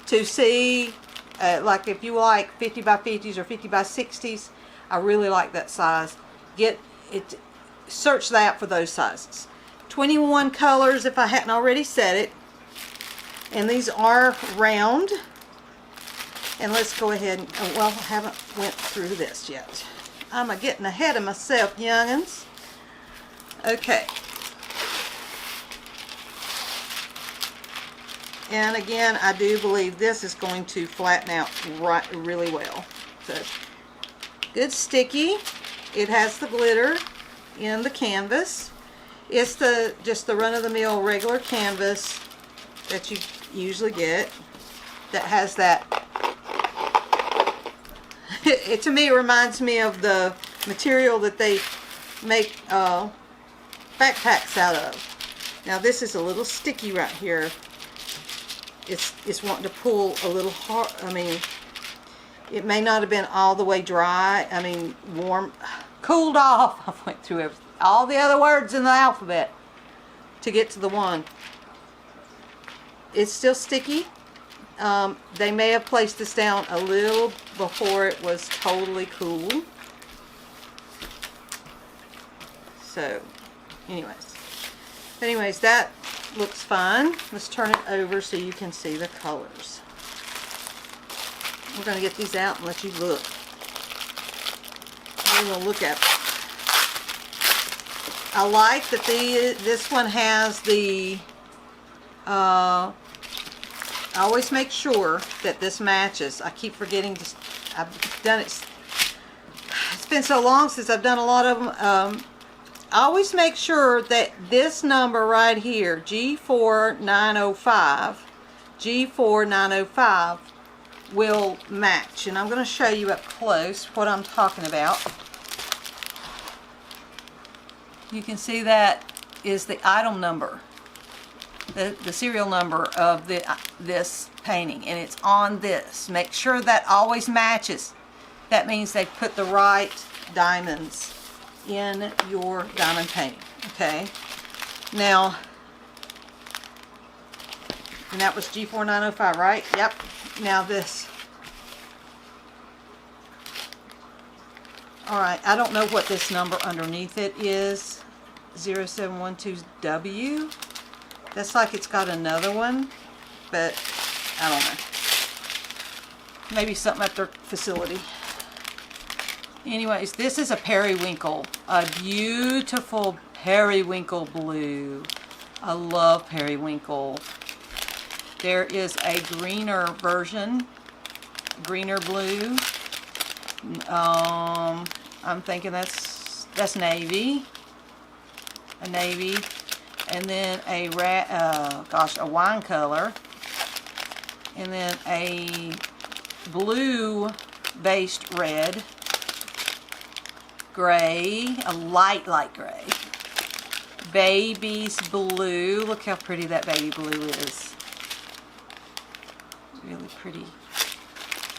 to see, like if you like 50 by 50s or 50 by 60s, I really like that size. Get it, search that for those sizes. 21 colors if I hadn't already said it. And these are round. And let's go ahead and, well, I haven't went through this yet. I'm getting ahead of myself, young'uns. Okay. And again, I do believe this is going to flatten out really well. So, good sticky. It has the glitter in the canvas. It's just the run-of-the-mill regular canvas that you usually get that has that. To me, it reminds me of the material that they make backpacks out of. Now this is a little sticky right here. It's wanting to pull a little hard. I mean, it may not have been all the way dry. I mean, warm, cooled off. I went through all the other words in the alphabet to get to the one. It's still sticky. They may have placed this down a little before it was totally cool. So, anyways, that looks fine. Let's turn it over so you can see the colors. We're going to get these out and let you look. We're going to look at them. I like that this one has the I always make sure that this matches. I keep forgetting to, I've done it, it's been so long since I've done a lot of them. I always make sure that this number right here, G4905, will match. And I'm going to show you up close what I'm talking about. You can see that is the item number. The serial number of this painting, and it's on this. Make sure that always matches. That means they put the right diamonds in your diamond painting. Okay, now, and that was G4905, right? Yep. Now this. Alright, I don't know what this number underneath it is. 0712W. That's like it's got another one, but I don't know. Maybe something at their facility. Anyways, this is a periwinkle. A beautiful periwinkle blue. I love periwinkle. There is a greener version. Greener blue. I'm thinking that's navy. A navy. And then a wine color, and then a blue based red, gray, a light gray, baby's blue. Look how pretty that baby blue is. Really pretty.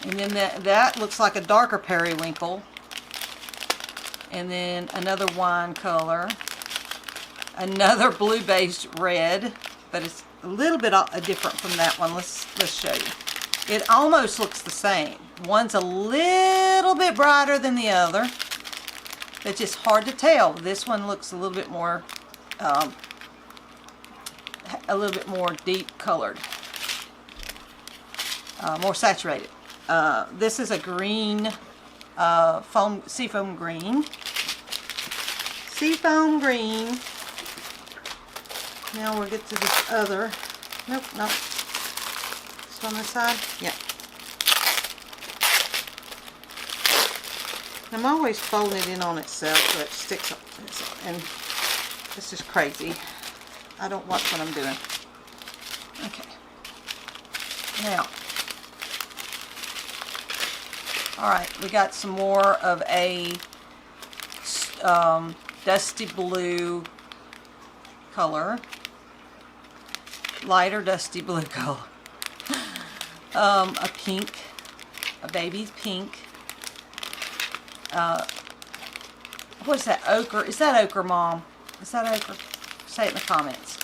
And then that looks like a darker periwinkle, and then another wine color. Another blue-based red, but it's a little bit different from that one. Let's show you. It almost looks the same. One's a little bit brighter than the other. It's just hard to tell. This one looks a little bit more deep colored, more saturated. This is a green, seafoam green. Seafoam green. Now we'll get to this other. Nope, not. It's on this side. Yeah. I'm always folding it in on itself so it sticks up. And this is crazy. I don't watch what I'm doing. Okay. Now. Alright, we got some more of a dusty blue color. Lighter dusty blue color. A pink a baby pink. What's that, ochre? Is that ochre, Mom? Is that ochre? Say it in the comments.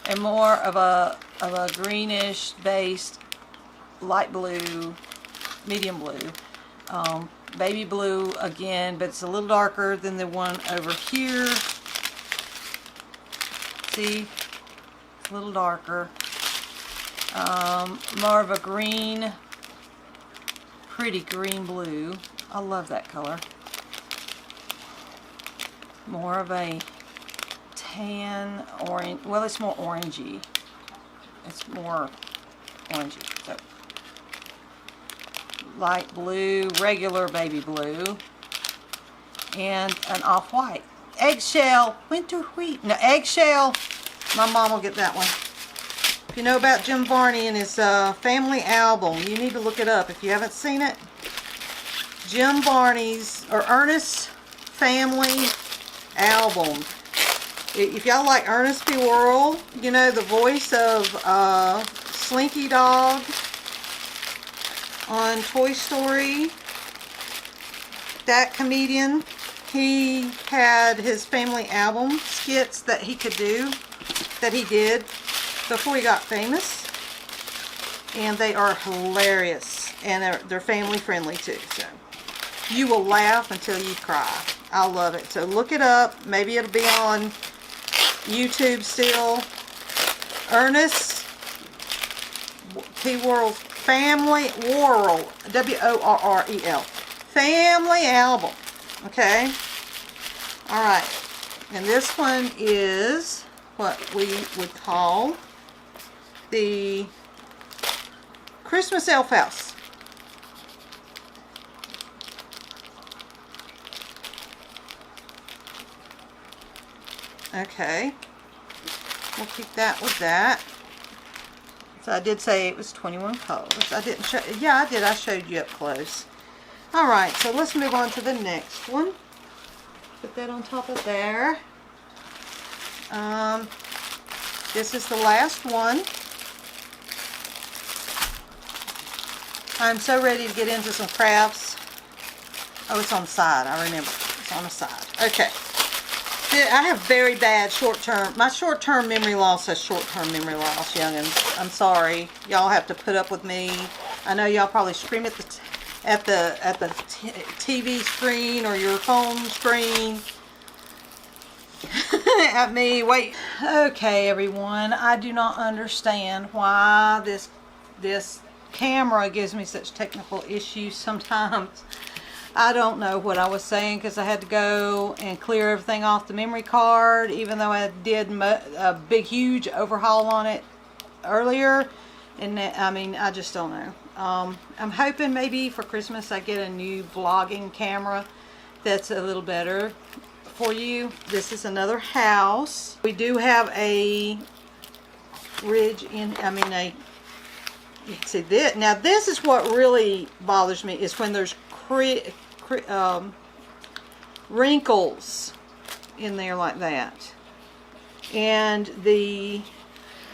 And more of a greenish based light blue, medium blue. Baby blue again, but it's a little darker than the one over here. See? It's a little darker. More of a green, pretty green blue. I love that color. More of a tan orange. Well, it's more orangey. It's more orangey. So, light blue, regular baby blue, and an off-white. Eggshell, winter wheat. No, eggshell. My mom will get that one. If you know about Jim Varney and his family album, you need to look it up if you haven't seen it. Jim Varney's, or Ernest's family album. If y'all like Ernest B. Worrell, you know, the voice of Slinky Dog on Toy Story, that comedian, he had his family album skits that he could do, that he did before he got famous, and they are hilarious, and they're family friendly too, so you will laugh until you cry. I love it. So look it up. Maybe it'll be on YouTube still. Ernest P. Worrell's family, Worrell, W-O-R-R-E-L, family album. Okay. All right. And this one is what we would call the Christmas Elf House. Okay, we'll keep that with that. So I did say it was 21 colors. I didn't show, yeah, I did. I showed you up close. All right, so let's move on to the next one. Put that on top of there. This is the last one. I'm so ready to get into some crafts. Oh, it's on the side. I remember. It's on the side. Okay. I have very bad short-term, my short-term memory loss has short-term memory loss, youngins. I'm sorry. Y'all have to put up with me. I know y'all probably scream at the TV screen or your phone screen at me. Wait. Okay, everyone. I do not understand why this camera gives me such technical issues sometimes. I don't know what I was saying because I had to go and clear everything off the memory card, even though I did a big, huge overhaul on it earlier. And I mean, I just don't know. I'm hoping maybe for Christmas I get a new vlogging camera that's a little better for you. This is another house. We do have a ridge in, see this. Now this is what really bothers me, is when there's wrinkles in there like that, and the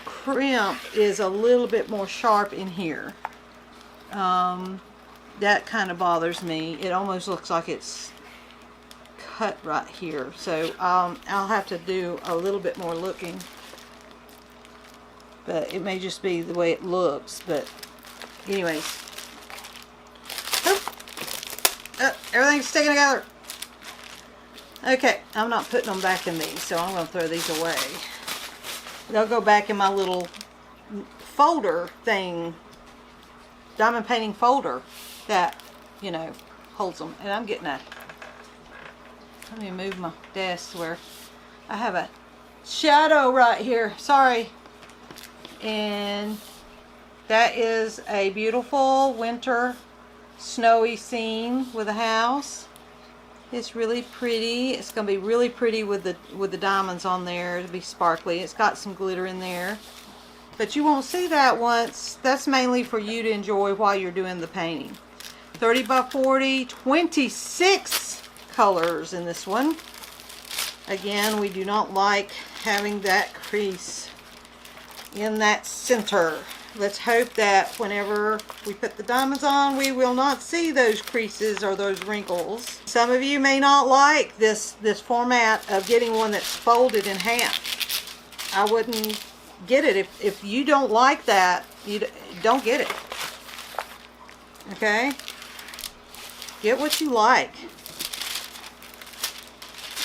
crimp is a little bit more sharp in here. That kind of bothers me. It almost looks like it's cut right here, so I'll have to do a little bit more looking, but it may just be the way it looks. But anyways, everything's sticking together. Okay, I'm not putting them back in these, so I'm going to throw these away. They'll go back in my little folder thing, diamond painting folder that, you know, holds them. And I'm getting a, let me move my desk where I have a shadow right here. Sorry. And that is a beautiful winter snowy scene with a house. It's really pretty. It's going to be really pretty with the diamonds on there. It'll be sparkly. It's got some glitter in there, but you won't see that once. That's mainly for you to enjoy while you're doing the painting. 30 by 40, 26 colors in this one. Again, we do not like having that crease in that center. let's hope that whenever we put the diamonds on, we will not see those creases or those wrinkles. Some of you may not like this format of getting one that's folded in half. I wouldn't get it. If you don't like that, you don't get it. Okay? Get what you like.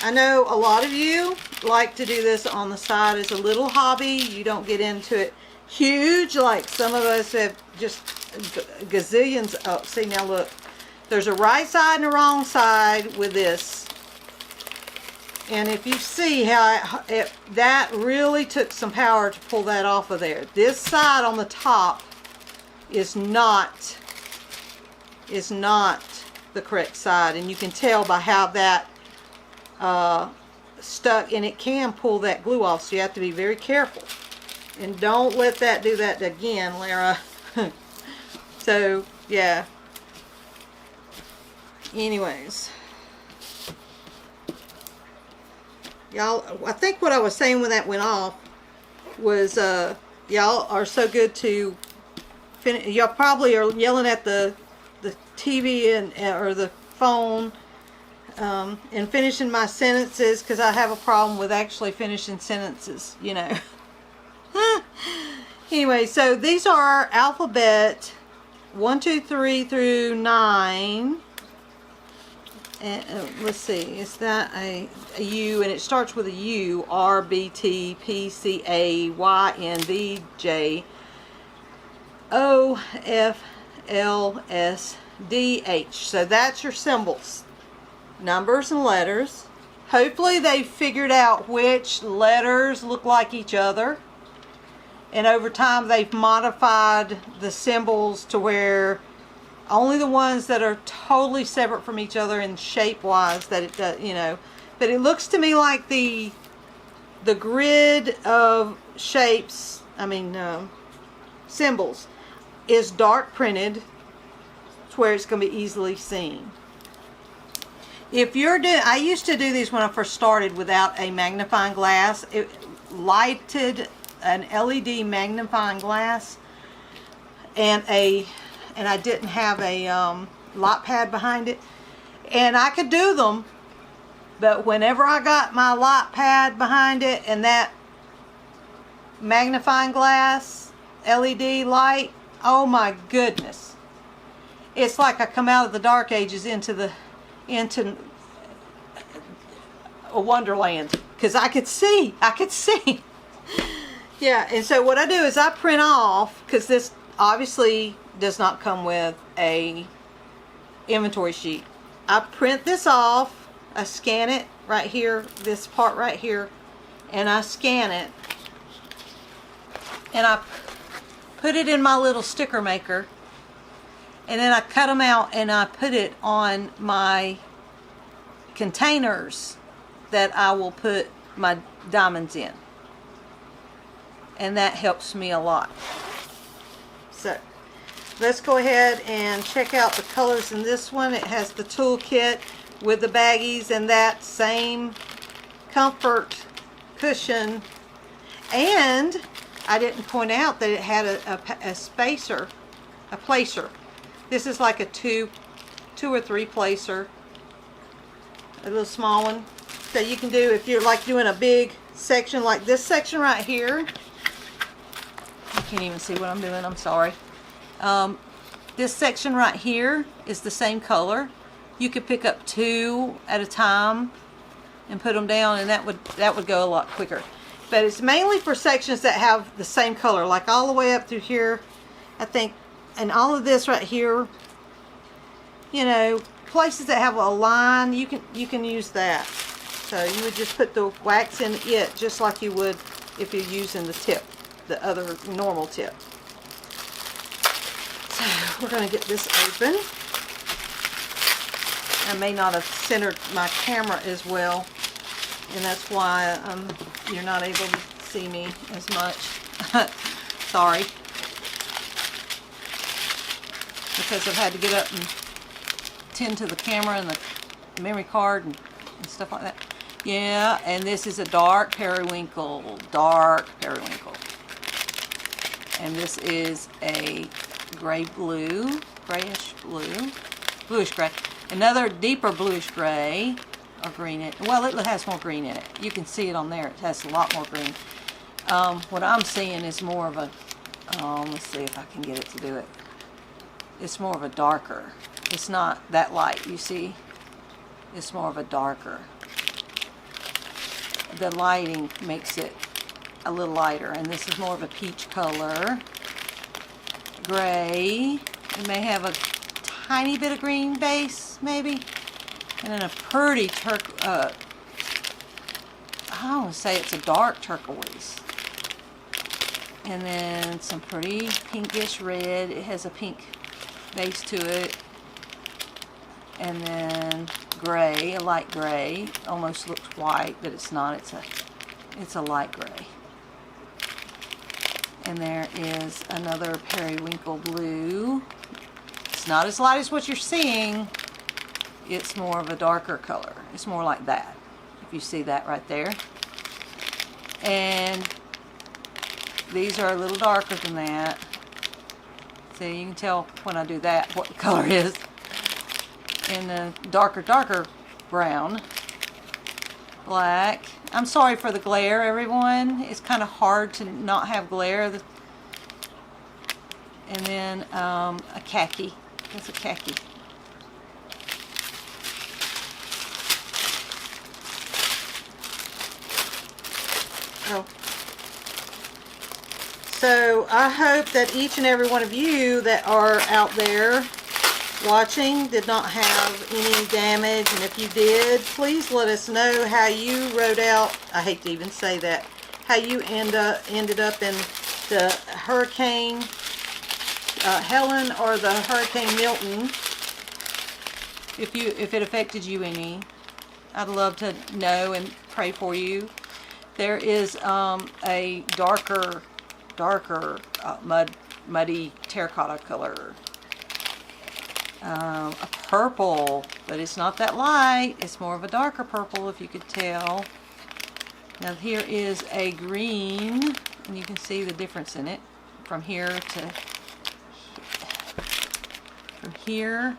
I know a lot of you like to do this on the side as a little hobby. You don't get into it huge like some of us have, just gazillions. Oh, see, now look, there's a right side and a wrong side with this, and if you see how that really took some power to pull that off of there. This side on the top is not the correct side, and you can tell by how that stuck, and it can pull that glue off, so you have to be very careful. And don't let that do that again, Lara. So, yeah. Anyways. Y'all, I think what I was saying when that went off was, y'all are so good to finish. Y'all probably are yelling at the TV or the phone and finishing my sentences, because I have a problem with actually finishing sentences, you know. Anyway, so these are alphabet 1, 2, 3 through 9. And let's see, is that a U? And it starts with a U. R, B, T, P, C, A, Y, N, V, J, O, F, L, S, D, H. So that's your symbols, numbers and letters. Hopefully they figured out which letters look like each other. And over time, they've modified the symbols to where only the ones that are totally separate from each other in shape-wise that it does, you know. But it looks to me like the grid of shapes, symbols, is dark printed to where it's going to be easily seen. If you're doing, I used to do these when I first started without a magnifying glass. It lighted an LED magnifying glass and I didn't have a light pad behind it, and I could do them, but whenever I got my light pad behind it and that magnifying glass LED light, oh my goodness, it's like I come out of the dark ages into a wonderland, because I could see. Yeah, and so what I do is I print off, because this obviously does not come with a inventory sheet. I print this off, I scan it right here, this part right here, and I scan it, and I put it in my little sticker maker, and then I cut them out and I put it on my containers that I will put my diamonds in. And that helps me a lot. So let's go ahead and check out the colors in this one. It has the toolkit with the baggies and that same comfort cushion. And I didn't point out that it had a spacer, a placer. This is like a two or three placer, a little small one. So you can do, if you're like doing a big section like this section right here. You can't even see what I'm doing, I'm sorry. This section right here is the same color. You could pick up 2 at a time and put them down, and that would go a lot quicker. But it's mainly for sections that have the same color, like all the way up through here, I think, and all of this right here. You know, places that have a line, you can use that. So you would just put the wax in it just like you would if you're using the tip, the other normal tip. So we're going to get this open. I may not have centered my camera as well, and that's why you're not able to see me as much. Sorry. Because I've had to get up and tend to the camera and the memory card and stuff like that. Yeah, and this is a dark periwinkle. And this is a gray blue, grayish blue, bluish gray. Another deeper bluish gray, or green. Well, it has more green in it. You can see it on there. It has a lot more green. What I'm seeing is more of a, let's see if I can get it to do it. It's more of a darker. It's not that light, you see? It's more of a darker. The lighting makes it a little lighter, and this is more of a peach color. Gray. It may have a tiny bit of green base, maybe. And then a pretty I want to say it's a dark turquoise. And then some pretty pinkish red. It has a pink base to it. And then gray, a light gray. Almost looks white, but it's not. It's a light gray. And there is another periwinkle blue. It's not as light as what you're seeing. It's more of a darker color. It's more like that, if you see that right there. And these are a little darker than that. See, you can tell when I do that what the color is. And the darker brown. Black. I'm sorry for the glare, everyone. It's kind of hard to not have glare. And then a khaki. That's a khaki. Oh. So I hope that each and every one of you that are out there watching did not have any damage, and if you did, please let us know how you rode out, I hate to even say that, how you ended up in the Hurricane Helene or the Hurricane Milton. If it affected you any, I'd love to know and pray for you. There is a darker muddy terracotta color. A purple, but it's not that light. It's more of a darker purple, if you could tell. Now here is a green, and you can see the difference in it from here to here.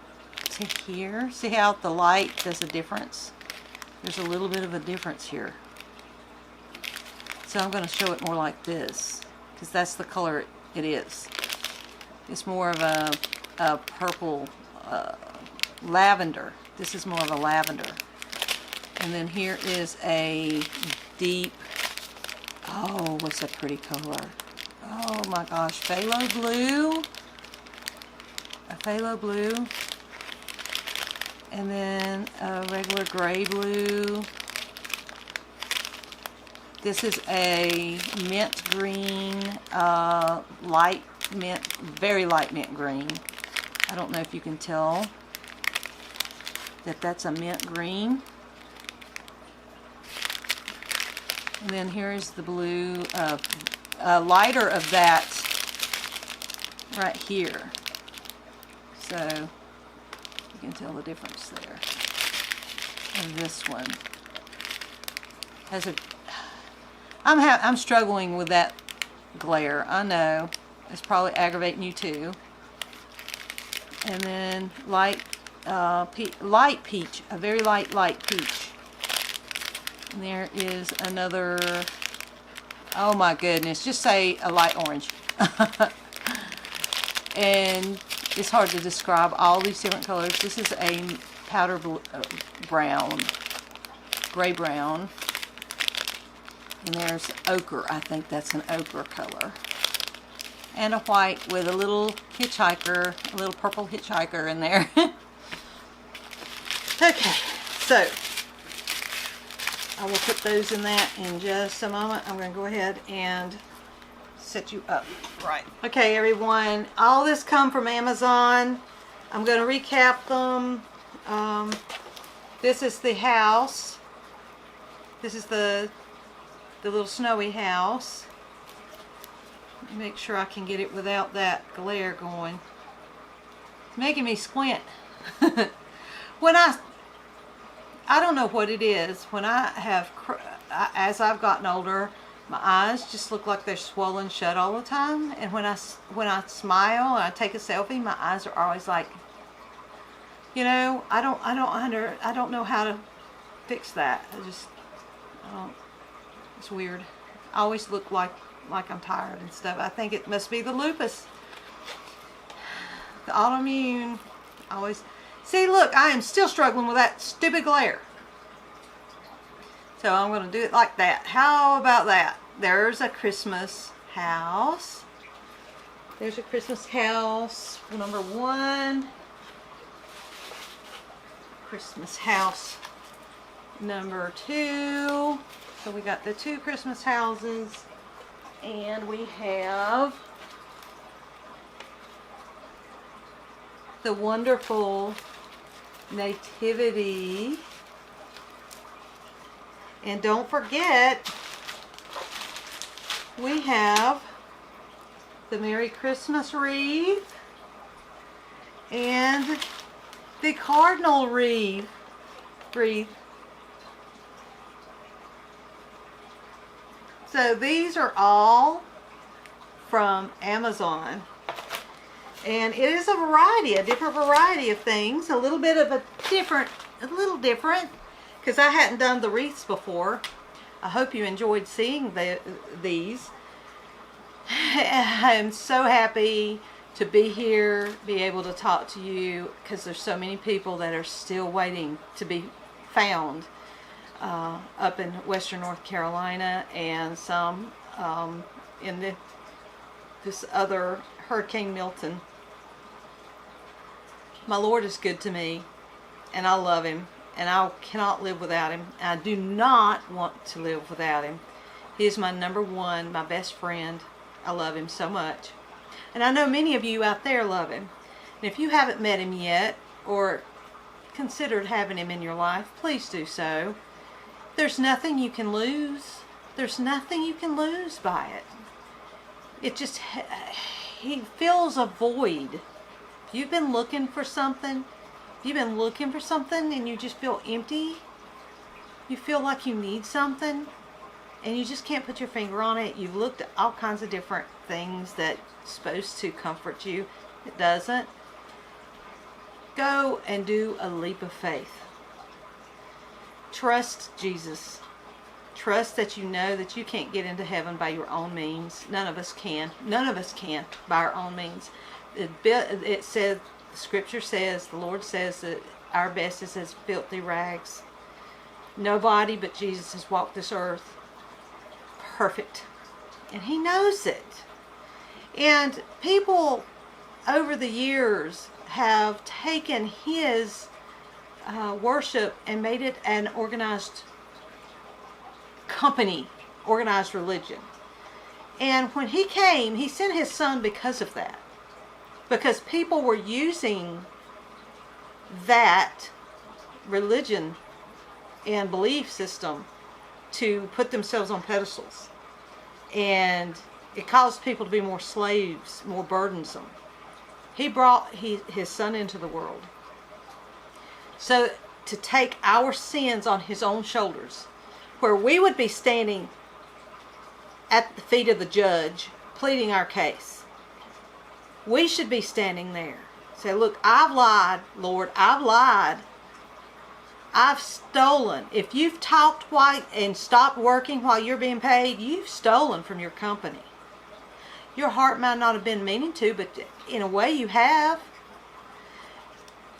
See how the light does a difference? There's a little bit of a difference here. So I'm going to show it more like this, because that's the color it is. It's more of a purple lavender. This is more of a lavender. And then here is a deep, oh, what's a pretty color? Oh my gosh, phthalo blue. A phthalo blue. And then a regular gray blue. This is a mint green, light mint, very light mint green. I don't know if you can tell that that's a mint green. And then here's the blue, lighter of that right here. So you can tell the difference there. And this one has a, I'm struggling with that glare. I know. It's probably aggravating you too. And then light peach, a very light peach. And there is another, oh my goodness, just say a light orange. And it's hard to describe all these different colors. This is a powder brown, gray brown. And there's ochre, I think that's an ochre color. And a white with a little hitchhiker, a little purple hitchhiker in there. Okay, so I will put those in that in just a moment. I'm going to go ahead and set you up right. Okay, everyone, all this come from Amazon. I'm going to recap them. This is the house. This is the little snowy house. Make sure I can get it without that glare going. It's making me squint. When I don't know what it is. When I have, as I've gotten older, My eyes just look like they're swollen shut all the time. And when I smile and I take a selfie, my eyes are always like, you know, I don't know how to fix that. It's weird. I always look like I'm tired and stuff. I think it must be the lupus. The autoimmune. Always. See, look, I am still struggling with that stupid glare. So I'm going to do it like that. How about that? There's a Christmas house. There's a Christmas house. Number 1. Christmas house. Number 2. So we got the 2 Christmas houses. And we have the wonderful Nativity. And don't forget, we have the Merry Christmas wreath and the Cardinal wreath. So these are all from Amazon. And it is a different variety of things. A little different, because I hadn't done the wreaths before. I hope you enjoyed seeing these. I'm so happy to be here, be able to talk to you, because there's so many people that are still waiting to be found up in Western North Carolina, and some in this other Hurricane Milton. My Lord is good to me, and I love Him, and I cannot live without Him. I do not want to live without Him. He is my number 1, my best friend. I love Him so much. And I know many of you out there love Him. And if you haven't met Him yet, or considered having Him in your life, please do so. There's nothing you can lose. There's nothing you can lose by it. It just, He fills a void. If you've been looking for something, and you just feel empty, you feel like you need something, and you just can't put your finger on it. You've looked at all kinds of different things that's supposed to comfort you. It doesn't. Go and do a leap of faith. Trust Jesus. Trust that you know that you can't get into heaven by your own means. None of us can. None of us can by our own means. It said, the Scripture says, the Lord says that our best is as filthy rags. Nobody but Jesus has walked this earth perfect. And He knows it. And people over the years have taken His worship and made it an organized company, organized religion. And when He came, He sent His Son because of that. Because people were using that religion and belief system to put themselves on pedestals. And it caused people to be more slaves, more burdensome. He brought His Son into the world. So to take our sins on His own shoulders, where we would be standing at the feet of the judge, pleading our case. We should be standing there. Say, look, I've lied, Lord, I've lied. I've stolen. If you've talked and stopped working while you're being paid, you've stolen from your company. Your heart might not have been meaning to, but in a way you have.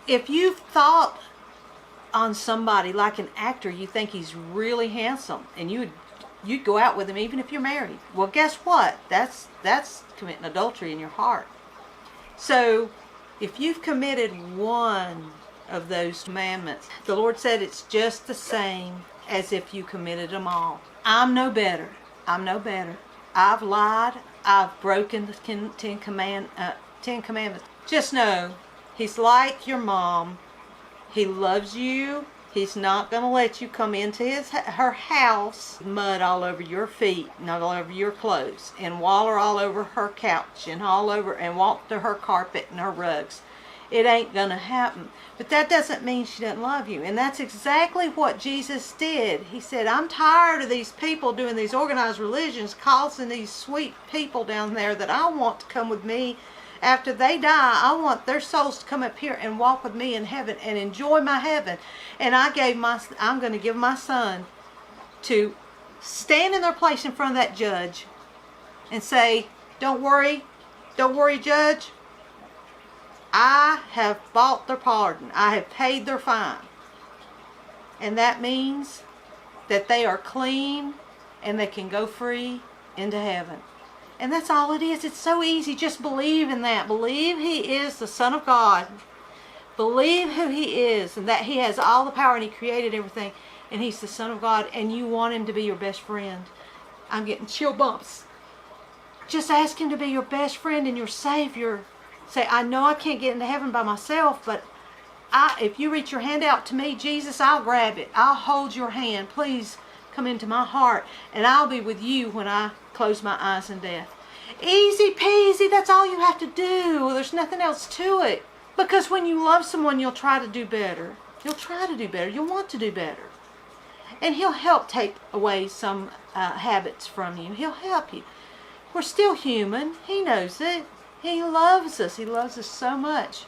If you've thought on somebody like an actor, you think he's really handsome, and you'd go out with him even if you're married. Well, guess what? That's committing adultery in your heart. So, if you've committed one of those commandments, the Lord said it's just the same as if you committed them all. I'm no better. I've lied. I've broken the Ten Commandments. Just know, He's like your mom. He loves you. He's not going to let you come into her house, mud all over your feet, and all over your clothes, and waller all over her couch, and walk to her carpet and her rugs. it ain't gonna happen. But that doesn't mean she doesn't love you. And that's exactly what Jesus did. He said, I'm tired of these people doing these organized religions, causing these sweet people down there that I want to come with me after they die. I want their souls to come up here and walk with me in heaven and enjoy my heaven. And I'm going to give my son to stand in their place in front of that judge and say, don't worry, judge. I have bought their pardon. I have paid their fine. And that means that they are clean and they can go free into heaven. And that's all it is. It's so easy. Just believe in that. Believe He is the Son of God. Believe who He is and that He has all the power and He created everything. And He's the Son of God and you want Him to be your best friend. I'm getting chill bumps. Just ask Him to be your best friend and your Savior. Say, I know I can't get into heaven by myself, but if you reach your hand out to me, Jesus, I'll grab it. I'll hold your hand. Please come into my heart, and I'll be with you when I close my eyes in death. Easy peasy. That's all you have to do. There's nothing else to it. Because when you love someone, you'll try to do better. You'll try to do better. You'll want to do better. And He'll help take away some habits from you. He'll help you. We're still human. He knows it. He loves us. He loves us so much.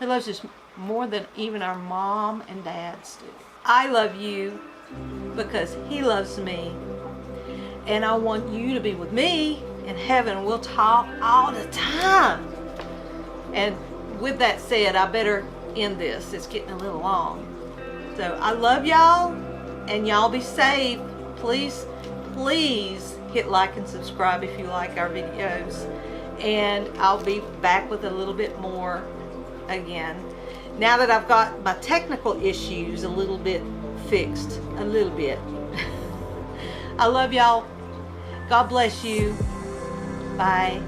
He loves us more than even our mom and dads do. I love you because He loves me. And I want you to be with me in heaven. We'll talk all the time. And with that said, I better end this. It's getting a little long. So I love y'all. And y'all be safe. Please hit like and subscribe if you like our videos. And I'll be back with a little bit more again. Now that I've got my technical issues a little bit fixed. A little bit. I love y'all. God bless you. Bye.